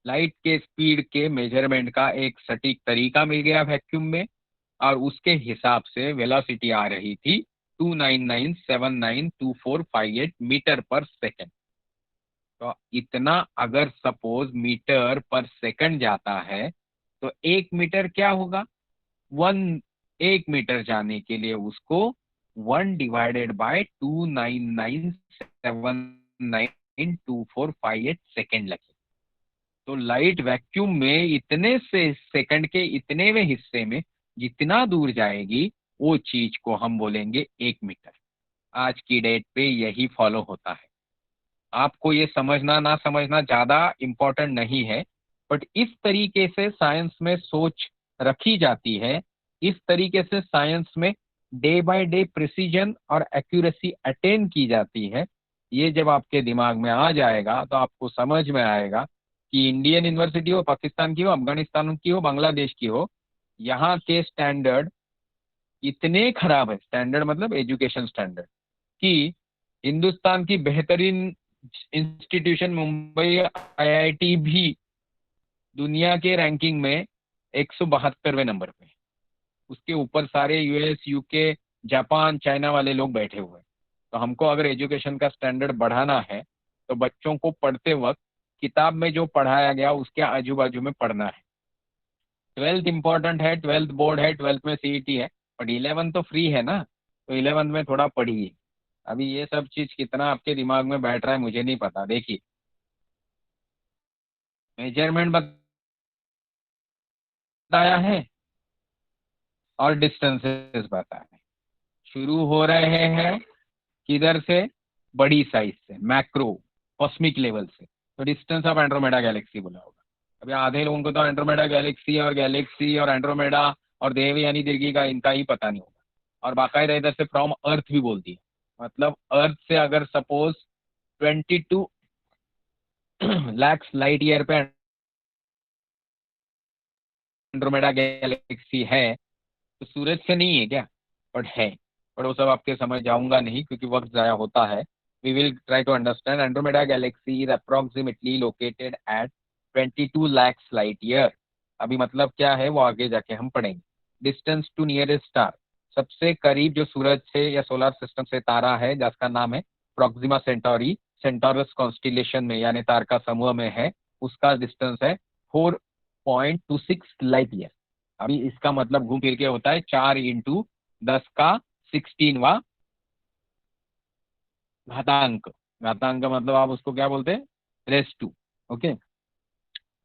लाइट के स्पीड के मेजरमेंट का एक सटीक तरीका मिल गया वैक्यूम में और उसके हिसाब से वेलोसिटी आ रही थी 299792458 मीटर पर सेकेंड। तो इतना अगर सपोज मीटर पर सेकंड जाता है तो 1 मीटर क्या होगा? 1 मीटर जाने के लिए उसको 1/299792458 लगे। तो लाइट वैक्यूम में इतने से सेकंड के इतनेवें हिस्से में जितना दूर जाएगी वो चीज को हम बोलेंगे 1 मीटर। आज की डेट पे यही फॉलो होता है। आपको ये समझना ना समझना ज्यादा इम्पोर्टेंट नहीं है, बट इस तरीके से साइंस में सोच रखी जाती है, इस तरीके से साइंस में डे बाय डे प्रिसीजन और एक्यूरेसी अटेन की जाती है। ये जब आपके दिमाग में आ जाएगा तो आपको समझ में आएगा कि इंडियन यूनिवर्सिटी हो, पाकिस्तान की हो, अफगानिस्तान की हो, बांग्लादेश की हो, यहाँ के स्टैंडर्ड इतने खराब है। स्टैंडर्ड मतलब एजुकेशन स्टैंडर्ड कि हिंदुस्तान की बेहतरीन इंस्टीट्यूशन मुंबई आईआईटी भी दुनिया के रैंकिंग में 172वें नंबर पे है। उसके ऊपर सारे यूएस यूके जापान चाइना वाले लोग बैठे हुए हैं। तो हमको अगर एजुकेशन का स्टैंडर्ड बढ़ाना है तो बच्चों को पढ़ते वक्त किताब में जो पढ़ाया गया उसके आजू बाजू में पढ़ना है। 12th इंपॉर्टेंट है, 12th बोर्ड है, 12th में सीईटी है, बट 11th तो फ्री है ना। तो 11th में थोड़ा पढ़िए। अभी ये सब चीज कितना आपके दिमाग में बैठ रहा है मुझे नहीं पता। देखिए मेजरमेंट बताया है और डिस्टेंसेस बताया है। शुरू हो रहे हैं किधर से? बड़ी साइज से, मैक्रो कॉस्मिक लेवल से। तो डिस्टेंस ऑफ एंड्रोमेडा गैलेक्सी बोला होगा। अभी आधे लोगों को तो एंड्रोमेडा गैलेक्सी और एंड्रोमेडा और देवयानी दीर्घी का इनका ही पता नहीं होगा। और बाकायदा इधर से फ्रॉम अर्थ भी बोलती है। मतलब अर्थ से अगर सपोज 22 लाख लाइट ईयर पे एंड्रोमेडा गैलेक्सी है, तो सूरज से नहीं है क्या? बट है। पर वो सब आपके समझ जाऊंगा नहीं क्योंकि वक्त ज़ाया होता है। We will try to understand. Andromeda galaxy is approximately located at 22 lakh light year. अभी मतलब क्या है वो आगे जाके हम पढ़ेंगे। डिस्टेंस टू नियरेस्ट स्टार, सबसे करीब जो सूरज से या सोलर सिस्टम से तारा है जिसका नाम है प्रोक्सिमा सेंटोरी, सेंटोरस कॉन्स्टिलेशन में यानी तारका समूह में है, उसका डिस्टेंस है 4.26 लाइट ईयर। अभी इसका मतलब घूम फिर के होता है 4 × 10⁻16 घातांक। घातांक मतलब आप उसको क्या बोलते हैं? Raise 2। Okay.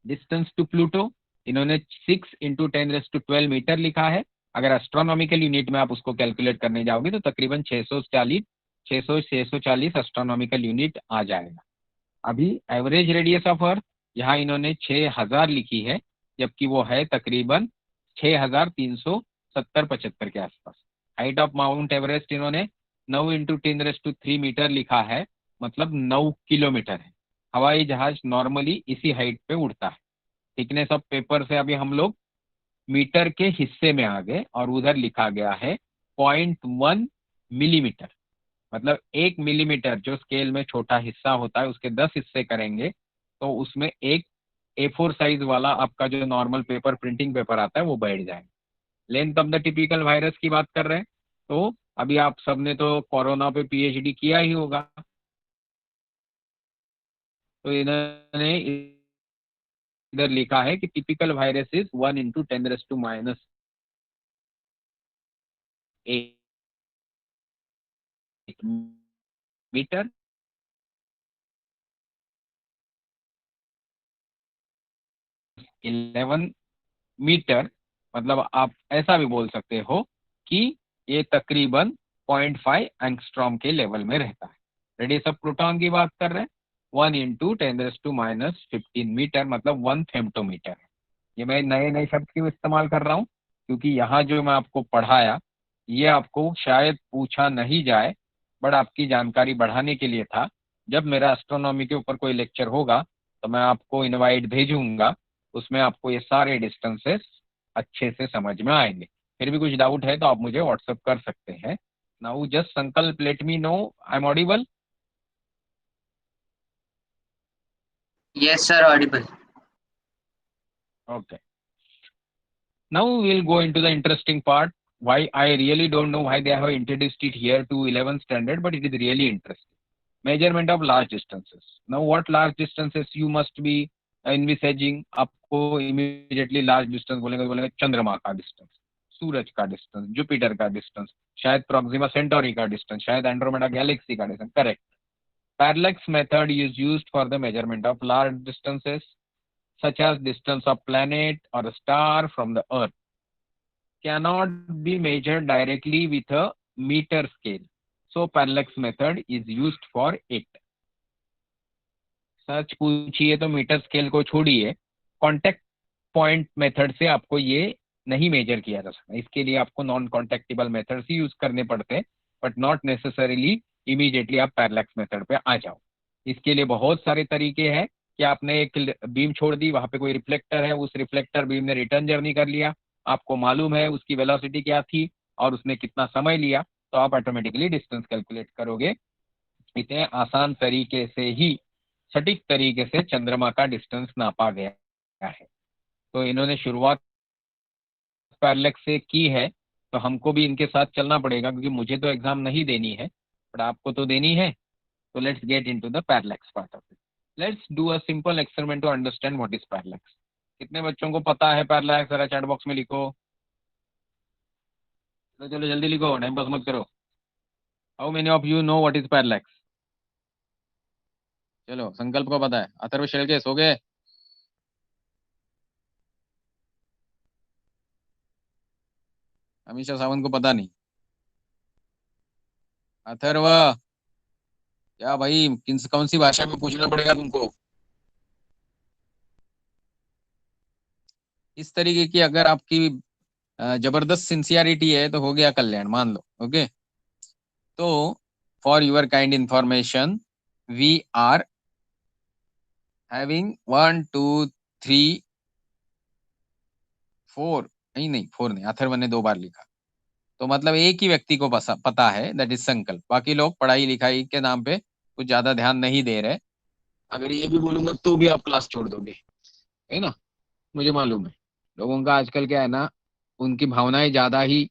Distance to Pluto, इन्होंने 6 × 10⁻12 मीटर लिखा है। अगर एस्ट्रोनॉमिकल यूनिट में आप उसको कैलकुलेट करने जाओगे तो तकरीबन 640 एस्ट्रोनॉमिकल यूनिट आ जाएगा। अभी एवरेज रेडियस ऑफ अर्थ यहाँ इन्होंने 6000 लिखी है, जबकि वो है तकरीबन 6370-75 के आसपास। हाइट ऑफ माउंट एवरेस्ट इन्होंने 9 × 10⁻³ मीटर लिखा है, मतलब 9 किलोमीटर है। हवाई जहाज नॉर्मली इसी हाइट पे उड़ता है। थिकनेस ऑफ पेपर से अभी हम लोग मीटर के हिस्से में आ गए और उधर लिखा गया है 0.1 मिलीमीटर। मतलब 1 मिलीमीटर जो स्केल में छोटा हिस्सा होता है उसके 10 हिस्से करेंगे तो उसमें एक A4 साइज वाला आपका जो नॉर्मल पेपर प्रिंटिंग पेपर आता है वो बैठ जाएगा। Length of the typical virus की बात कर रहे हैं, तो अभी आप सबने तो कोरोना पे PhD किया ही होगा। तो इन्होंने इधर लिखा है कि typical virus is 1 × 10⁻⁸ metre. 11 metre, मतलब आप ऐसा भी बोल सकते हो कि ये तकरीबन 0.5 एंगस्ट्रॉम के लेवल में रहता है। रेडियस ऑफ प्रोटॉन की बात कर रहे हैं, 1 × 10⁻⁻15 मीटर, मतलब 1 फेम्टोमीटर है। ये मैं नए नए शब्द क्यों इस्तेमाल कर रहा हूँ? क्योंकि यहाँ जो मैं आपको पढ़ाया ये आपको शायद पूछा नहीं जाए, बट आपकी जानकारी बढ़ाने के लिए था। जब मेरा एस्ट्रोनॉमी के ऊपर कोई लेक्चर होगा तो मैं आपको इनवाइट भेजूंगा, उसमें आपको ये सारे डिस्टेंसेस अच्छे से समझ में आएंगे। फिर भी कुछ डाउट है तो आप मुझे व्हाट्सएप कर सकते हैं। नाउ जस्ट संकल्प let me know I am audible.
Yes, sir, audible.
Okay, now we'll go into the interesting part. Why I really don't know why they have introduced it here to 11th standard, but it is really interesting. Measurement of large distances. Now, what large distances you must be envisaging? आपको immediately large distance बोलेंगे तो बोलेंगे चंद्रमा का distance, सूरज का distance, Jupiter का distance, शायद Proxima Centauri का डिस्टेंस, शायद एंड्रोमेडा गैलेक्सी का distance. Correct. Parallax method is used for the measurement of large distances such as distance of planet or a star from the earth cannot be measured directly with a meter scale. So parallax method is used for it. सच पूछिए तो metre scale को छोड़िए, contact point method से आपको ये नहीं major किया जा सकता। इसके लिए आपको नॉन कॉन्टेक्टेबल मेथड्स ही यूज करने पड़ते हैं, बट नॉट नेसेसरीली इमीडिएटली आप पैरेलैक्स मेथड पे आ जाओ। इसके लिए बहुत सारे तरीके हैं कि आपने एक बीम छोड़ दी, वहां पे कोई रिफ्लेक्टर है, उस रिफ्लेक्टर बीम ने रिटर्न जर्नी कर लिया, आपको मालूम है उसकी वेलोसिटी क्या थी और उसने कितना समय लिया, तो आप ऑटोमेटिकली डिस्टेंस कैलकुलेट करोगे। इतने आसान तरीके से ही सटीक तरीके से चंद्रमा का डिस्टेंस नापा गया है। तो इन्होंने शुरुआत पैरेलैक्स से की है, तो हमको भी इनके साथ चलना पड़ेगा क्योंकि मुझे तो एग्जाम नहीं देनी है, बट आपको तो देनी है। तो let's get into the parallax part of it. Let's do a simple experiment to understand what is parallax. कितने बच्चों को पता है पैरेलैक्स? जरा चैट बॉक्स में लिखो। चलो चलो जल्दी लिखो, टाइम पास मत करो। How many of you know what is parallax? चलो, संकल्प को पता है, अथर्व शेलके सो गए? अमीषा सावंत को पता नहीं? अथर्व, क्या भाई, कौन सी भाषा में पूछना पड़ेगा तुमको? इस तरीके की अगर आपकी जबरदस्त सिंसियरिटी है तो हो गया कल्याण, मान लो। ओके, तो for your kind information we are having 1 2 3 4, नहीं 4 नहीं, अथर्व ने 2 बार लिखा, तो मतलब एक ही व्यक्ति को पता है, दैट इज संकल्प। बाकी लोग पढ़ाई लिखाई के नाम पे कुछ ज्यादा ध्यान नहीं दे रहे। अगर ये भी बोलूंगा तो भी आप क्लास छोड़ दोगे, है ना? मुझे मालूम है लोगों का आजकल क्या है ना, उनकी भावनाएं ज्यादा ही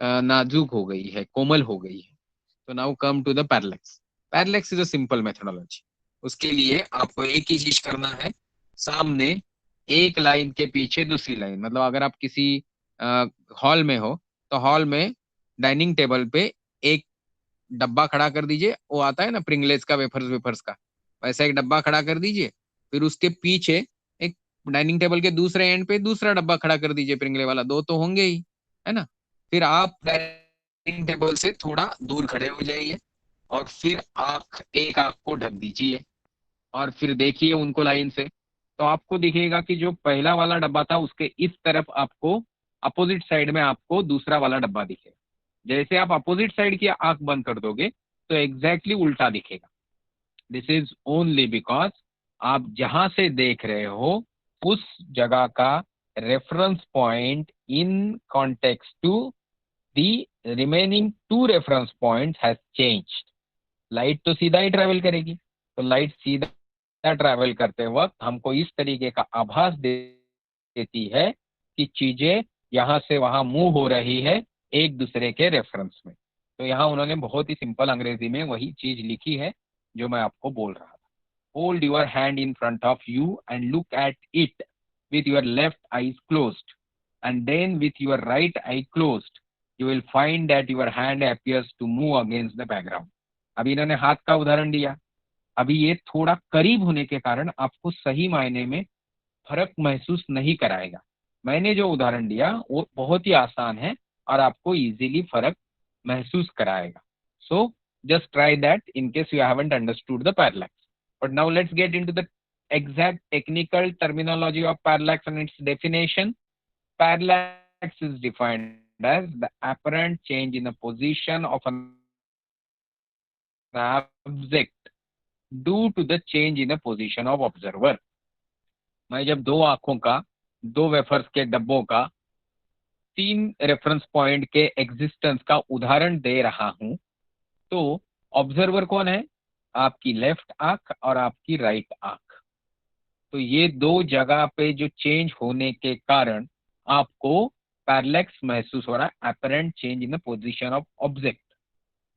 नाजुक हो गई है, कोमल हो गई है। तो now come to the parallax. Parallax is a simple methodology. उसके लिए आपको एक ही चीज करना है, सामने एक लाइन के पीछे दूसरी लाइन। मतलब अगर आप किसी हॉल में हो, तो हॉल में डाइनिंग टेबल पे एक डब्बा खड़ा कर दीजिए, वो आता है ना प्रिंगलेस का, वेफर्स वेफर्स का, वैसा एक डब्बा खड़ा कर दीजिए। फिर उसके पीछे एक डाइनिंग टेबल के दूसरे एंड पे दूसरा डब्बा खड़ा कर दीजिए, प्रिंगले वाला। दो तो होंगे ही, है ना? फिर आप डाइनिंग टेबल से थोड़ा दूर खड़े हो जाइए, और फिर एक आंख को ढक दीजिए, और फिर देखिए उनको लाइन से। तो आपको दिखेगा कि जो पहला वाला डब्बा था, उसके इस तरफ आपको अपोजिट साइड में आपको दूसरा वाला डब्बा दिखेगा। जैसे आप अपोजिट साइड की आंख बंद कर दोगे, तो एग्जैक्टली उल्टा दिखेगा। दिस इज ओनली बिकॉज आप जहां से देख रहे हो, उस जगह का reference point in context to the remaining two reference point has changed. Light तो सीधा ही ट्रेवल करेगी, तो लाइट सीधा ट्रैवल करते वक्त हमको इस तरीके का आभास देती है कि चीजें यहाँ से वहां मूव हो रही है एक दूसरे के रेफरेंस में। तो यहाँ उन्होंने बहुत ही सिंपल अंग्रेजी में वही चीज लिखी है जो मैं आपको बोल रहा था। Hold your hand in front of you and look at it with your left eyes closed, and then with your right eye closed you will find that your hand appears to move against the background. अभी इन्होंने हाथ का उदाहरण दिया। अभी ये थोड़ा करीब होने के कारण आपको सही मायने में फर्क महसूस नहीं कराएगा। मैंने जो उदाहरण दिया वो बहुत ही आसान है और आपको इजीली फर्क महसूस कराएगा। So just try that in case you haven't understood the parallax. But now let's get into the exact technical terminology of parallax and its definition. Parallax is defined as the apparent change in the position of an object due to the change in the position of observer. मैं जब दो आंखों का, दो wafers के डब्बों का, तीन रेफरेंस पॉइंट के एग्जिस्टेंस का उदाहरण दे रहा हूं, तो ऑब्जर्वर कौन है? आपकी लेफ्ट आंख और आपकी राइट आंख। तो ये दो जगह पे जो चेंज होने के कारण आपको पैरेलैक्स महसूस हो रहा है, apparent change in the position of object.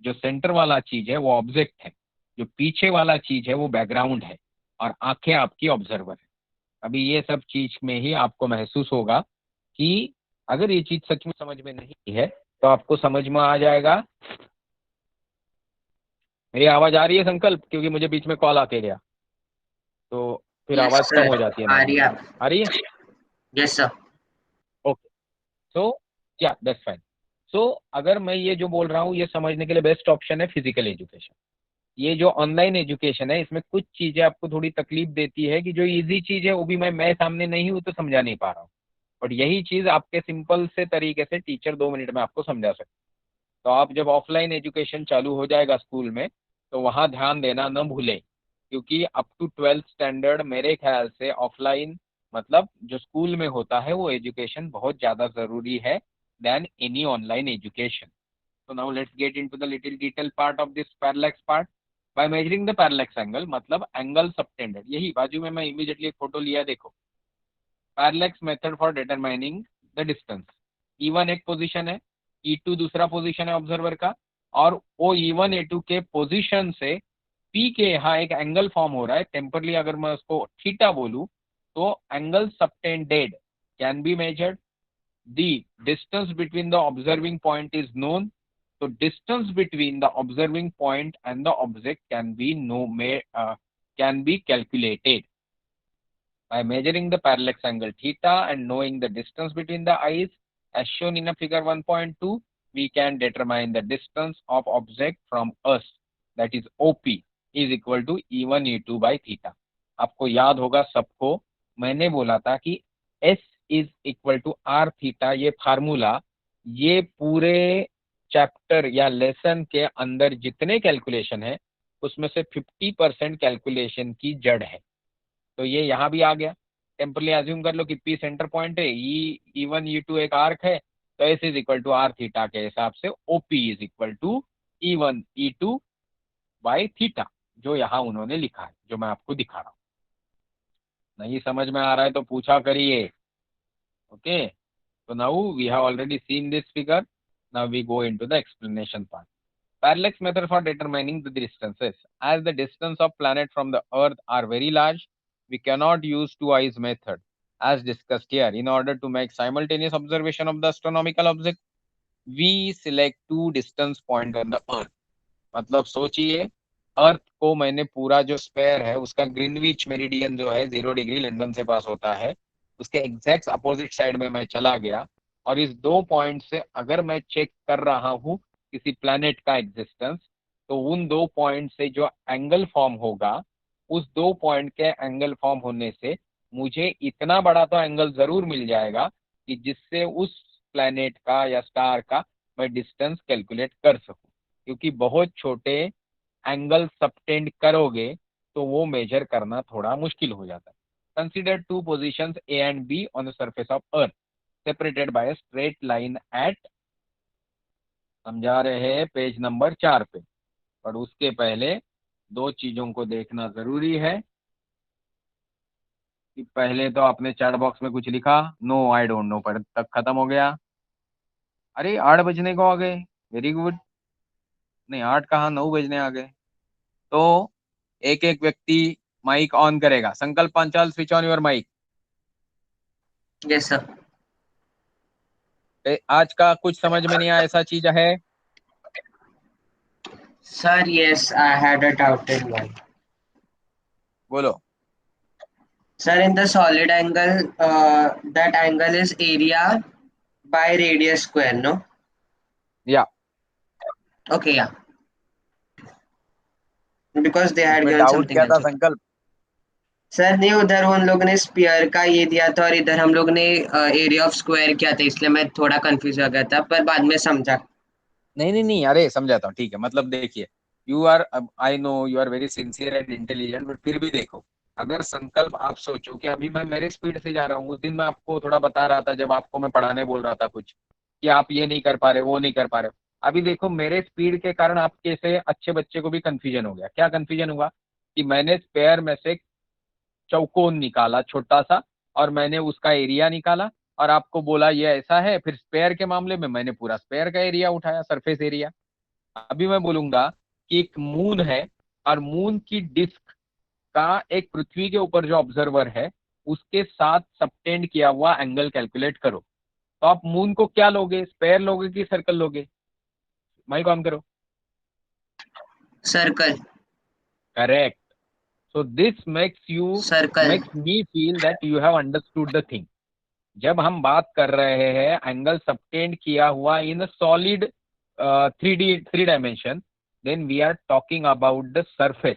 जो सेंटर वाला चीज है वो ऑब्जेक्ट है, जो पीछे वाला चीज है वो बैकग्राउंड है, और आंखें आपकी ऑब्जर्वर है। अभी ये सब चीज में ही आपको महसूस होगा कि अगर ये चीज सच में समझ में नहीं है तो आपको समझ में आ जाएगा। मेरी आवाज आ रही है संकल्प? क्योंकि मुझे बीच में कॉल आके गया, तो फिर
यस
आवाज कम
सर,
हो जाती है
आ रही
नॉर्मली।
है।
आ रही है?
Yes sir.
ओके। सो या दैट्स फाइन। सो अगर मैं ये जो बोल रहा हूँ, ये समझने के लिए बेस्ट ऑप्शन है फिजिकल एजुकेशन। ये जो ऑनलाइन एजुकेशन है, इसमें कुछ चीजें आपको थोड़ी तकलीफ देती है कि जो इजी चीज है वो भी मैं सामने नहीं हूँ तो समझा नहीं पा रहा हूँ। बट यही चीज आपके सिंपल से तरीके से टीचर 2 मिनट में आपको समझा सकते। तो आप जब ऑफलाइन एजुकेशन चालू हो जाएगा स्कूल में, तो वहाँ ध्यान देना न भूले, क्योंकि अप टू 12th स्टैंडर्ड मेरे ख्याल से ऑफलाइन, मतलब जो स्कूल में होता है, वो एजुकेशन बहुत ज़्यादा ज़रूरी है then any online education. So now let's get into the little detail part of this parallax part. By measuring the parallax angle, मतलब एंगल सबटेंडेड, यही बाजू में मैं इमीडिएटली एक फोटो लिया, देखो। Parallax method for determining the distance. E1 एक position है, E2 दूसरा पोजीशन है ऑब्जर्वर का, और वो E1 E2 के पोजीशन से P के यहाँ एक एंगल फॉर्म हो रहा है टेम्परली। अगर मैं उसको थीटा बोलूं, तो angle subtended can be measured. The distance between the observing point is known. So distance between the observing point and the object can be calculated by measuring the parallax angle theta and knowing the distance between the eyes. As shown in a figure 1.2, we can determine the distance of object from us, that is OP, is equal to E1 E2 by theta. आपको याद होगा सबको, मैंने बोला था कि S is equal to r theta. ये formula, ये पूरे चैप्टर या लेसन के अंदर जितने कैलकुलेशन है उसमें से 50% कैलकुलेशन की जड़ है। तो ये यहाँ भी आ गया। टेम्परली एज्यूम कर लो कि पी सेंटर पॉइंट है, ई वन ई टू एक आर्क है, तो S is equal to r theta के हिसाब से OP is equal to E one E two by theta, जो यहाँ उन्होंने लिखा है, जो मैं आपको दिखा रहा हूँ। नहीं समझ में आ रहा है तो पूछा करिए। Okay, so now we have already seen this figure. Now we go into the explanation part. Parallax method for determining the distances. As the distance of planet from the Earth are very large, we cannot use two eyes method as discussed here. In order to make simultaneous observation of the astronomical object, we select two distance point on the Earth. मतलब सोचिए, अर्थ को मैंने पूरा जो spare है उसका Greenwich meridian जो है 0 डिग्री लंदन से पास होता है, उसके एग्जैक्ट अपोजिट साइड में मैं चला गया और इस 2 पॉइंट से अगर मैं चेक कर रहा हूं किसी प्लैनेट का एग्जिस्टेंस, तो उन 2 पॉइंट से जो एंगल फॉर्म होगा, उस 2 पॉइंट के एंगल फॉर्म होने से मुझे इतना बड़ा तो एंगल जरूर मिल जाएगा कि जिससे उस प्लैनेट का या स्टार का मैं डिस्टेंस कैलकुलेट कर सकूं। क्योंकि बहुत छोटे एंगल सबटेंड करोगे तो वो मेजर करना थोड़ा मुश्किल हो जाता है। Consider two positions A and be on the surface of earth separated by a straight line at, समझा रहे हैं पेज नंबर 4 पे। पर उसके पहले दो चीजों को देखना जरूरी है कि पहले तो आपने चैट बॉक्स में कुछ लिखा, नो आई डोंट नो, पर तक खत्म हो गया। अरे 8 बजने को आ गए, वेरी गुड। नहीं 8 कहाँ, 9 बजने आ गए। तो एक एक व्यक्ति माइक ऑन करेगा। Sankalp Panchal, switch on your mic.
Yes, sir.
आज का कुछ समझ में नहीं आया ऐसा चीज है?
Sir, yes, I had a doubt in one.
बोलो।
Sir, in the solid angle, that angle is area by radius square, no?
या
Okay, yeah. Because they had
इसमें
given
डाउट
something
क्या था
else. Okay.
संकल्प?
Sir नहीं, उधर उन लोग ने स्पीयर का ये दिया था और इधर हम लोग ने एरिया ऑफ स्क्वायर किया था, इसलिए मैं थोड़ा कंफ्यूज हो गया था, पर बाद में समझा।
नहीं नहीं नहीं, अरे समझाता हूँ, ठीक है। मतलब देखिए, you are, I know you are very sincere and intelligent, but फिर भी देखो, अगर संकल्प आप सोचो कि अभी मैं मेरे स्पीड से जा रहा हूँ, उस दिन मैं आपको थोड़ा बता रहा था जब आपको मैं पढ़ाने बोल रहा था कुछ, कि आप ये नहीं कर पा रहे, वो नहीं कर पा रहे। अभी देखो, मेरे स्पीड के कारण आपके से अच्छे बच्चे को भी कंफ्यूजन हो गया। क्या कंफ्यूजन हुआ? कि मैंने स्पेयर में से चौकोन निकाला छोटा सा, और मैंने उसका एरिया निकाला और आपको बोला ये ऐसा है। फिर स्पेयर के मामले में मैंने पूरा स्पेयर का एरिया उठाया, सरफेस एरिया। अभी मैं बोलूंगा कि एक मून है और मून की डिस्क का एक पृथ्वी के ऊपर जो ऑब्जर्वर है उसके साथ सबटेंड किया हुआ एंगल कैलकुलेट करो। तो आप मून को क्या लोगे, स्पेयर लोगे कि सर्कल लोगे? माइक ऑन करो।
Circle.
Correct. So this
circle.
Makes me feel that you have understood the thing. जब हम बात कर रहे हैं एंगल सबटेंड किया हुआ in solid 3 dimension, then we are talking about the surface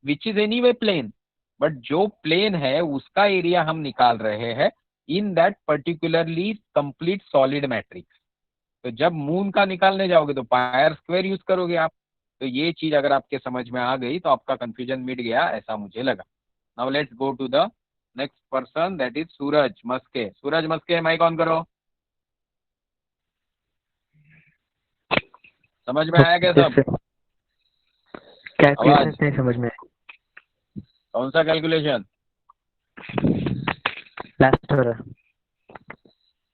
which is anyway plane. But जो plane है उसका एरिया हम निकाल रहे हैं in that particularly complete solid matrix. तो जब मून का निकालने जाओगे तो पायर स्क्वायर यूज करोगे आप। तो ये चीज अगर आपके समझ में आ गई तो आपका कंफ्यूजन मिट गया, ऐसा मुझे लगा। Now let's go to the next person, that is Suraj Maske. Suraj Maske, mic on करो। समझ में आया क्या सब?
कैलकुलेशन
आवाज,
नहीं समझ में आई।
कौन सा कैलकुलेशन?
लास्ट वाला।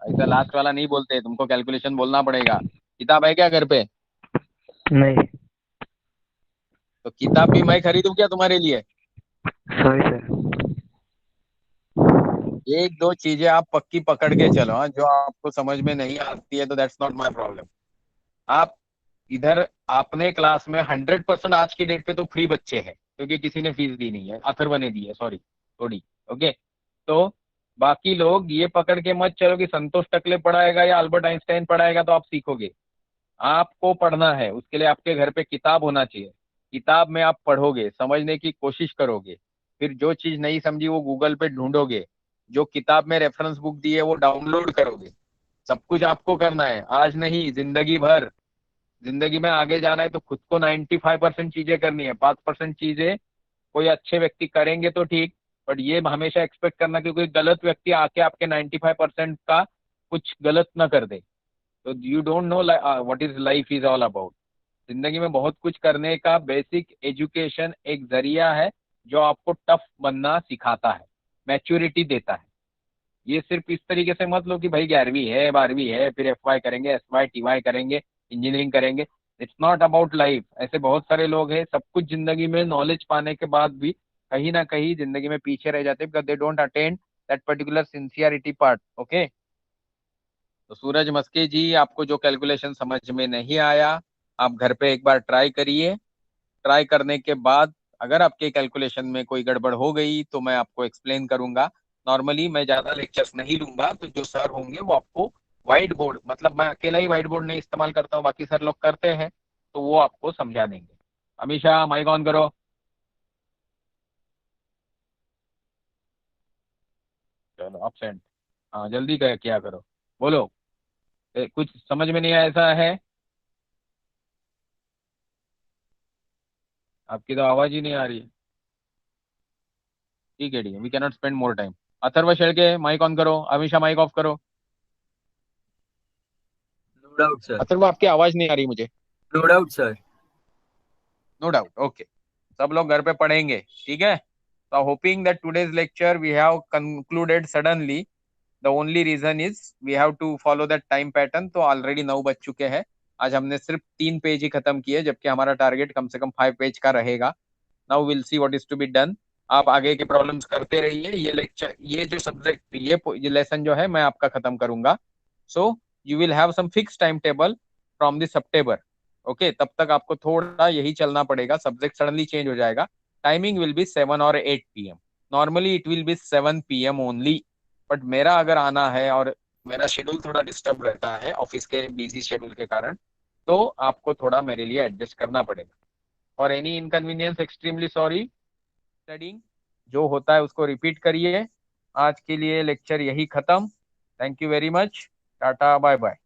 ऐसा लास्ट वाला नहीं बोलते, तुमको कैलकुलेशन बोलना पड़ेगा। किताब है क्या घर पे?
नहीं,
तो किताब भी मैं खरीदूं क्या तुम्हारे लिए?
Sorry sir.
एक दो चीजें आप पक्की पकड़ के चलो, हाँ? जो आपको समझ में नहीं आती है तो दैट्स नॉट माय प्रॉब्लम। आप इधर अपने क्लास में 100% आज की डेट पे तो फ्री बच्चे हैं, क्योंकि किसी ने फीस दी नहीं है, अथर्व ने दी है, सॉरी थोड़ी। ओके, तो बाकी लोग ये पकड़ के मत चलो कि संतोष टकले पढ़ाएगा या अल्बर्ट आइंस्टाइन पढ़ाएगा तो आप सीखोगे। आपको पढ़ना है, उसके लिए आपके घर पे किताब होना चाहिए। किताब में आप पढ़ोगे, समझने की कोशिश करोगे, फिर जो चीज नहीं समझी वो गूगल पे ढूंढोगे, जो किताब में रेफरेंस बुक दी है वो डाउनलोड करोगे। सब कुछ आपको करना है, आज नहीं जिंदगी भर। जिंदगी में आगे जाना है तो खुद को 95% चीजें करनी है, 5% चीजें कोई अच्छे व्यक्ति करेंगे तो ठीक, बट ये हमेशा एक्सपेक्ट करना कि कोई गलत व्यक्ति आके आपके 95% का कुछ गलत ना कर दे। तो you don't know what is life is all about. जिंदगी में बहुत कुछ करने का बेसिक एजुकेशन एक जरिया है जो आपको टफ बनना सिखाता है, मैच्योरिटी देता है। ये सिर्फ इस तरीके से मत लो कि भाई 11वीं है 12वीं है फिर FY करेंगे SY TY करेंगे इंजीनियरिंग करेंगे। It's not about life. ऐसे बहुत सारे लोग हैं सब कुछ जिंदगी में नॉलेज पाने के बाद भी कहीं ना कहीं जिंदगी में पीछे रह जाते हैं because they don't attend that particular sincerity part. Okay, तो सूरज मस्के जी, आपको जो कैलकुलेशन समझ में नहीं आया आप घर पे एक बार ट्राई करिए। ट्राई करने के बाद अगर आपके कैलकुलेशन में कोई गड़बड़ हो गई तो मैं आपको एक्सप्लेन करूंगा। नॉर्मली मैं ज्यादा लेक्चर्स नहीं लूंगा, तो जो सर होंगे वो आपको व्हाइट बोर्ड, मतलब मैं अकेला ही व्हाइट बोर्ड नहीं इस्तेमाल करता हूँ, बाकी सर लोग करते हैं, तो वो आपको समझा देंगे। अमीषा माइक ऑन करो। चलो अपसेंट। हाँ जल्दी क्या करो, बोलो। कुछ समझ में नहीं आया ऐसा है? आपकी तो आवाज ही नहीं आ रही है। ठीक है we cannot spend more time. Atharva Shelke mike on करो, अमीषा माइक ऑफ करो।
No doubt sir.
अथर्व आपकी आवाज नहीं आ रही मुझे।
No doubt sir.
No doubt, okay. सब लोग घर पे पढ़ेंगे, ठीक है। So hoping that today's lecture we have concluded suddenly. The only reason is we have to follow that time pattern. तो ऑलरेडी 9 बज चुके हैं। आज हमने सिर्फ 3 पेज ही खत्म किए जबकि हमारा टारगेट कम से कम 5 पेज का रहेगा। Now will see what is to be done. आप आगे के प्रॉब्लम्स करते रहिए। ये लेक्चर, ये जो सब्जेक्ट, ये लेसन जो है मैं आपका खत्म करूंगा। So you will have some fix time table from the September. Okay, तब तक आपको थोड़ा यही चलना पड़ेगा, सब्जेक्ट सडनली चेंज हो जाएगा। टाइमिंग विल बी 7 और 8 PM। Normally it will be 7 PM only. But मेरा अगर आना है और मेरा शेड्यूल थोड़ा डिस्टर्ब रहता है ऑफिस के बिजी शेड्यूल के कारण, तो आपको थोड़ा मेरे लिए एडजस्ट करना पड़ेगा। और any inconvenience extremely sorry. Studying जो होता है उसको रिपीट करिए। आज के लिए लेक्चर यही खत्म। Thank you very much. Tata bye bye.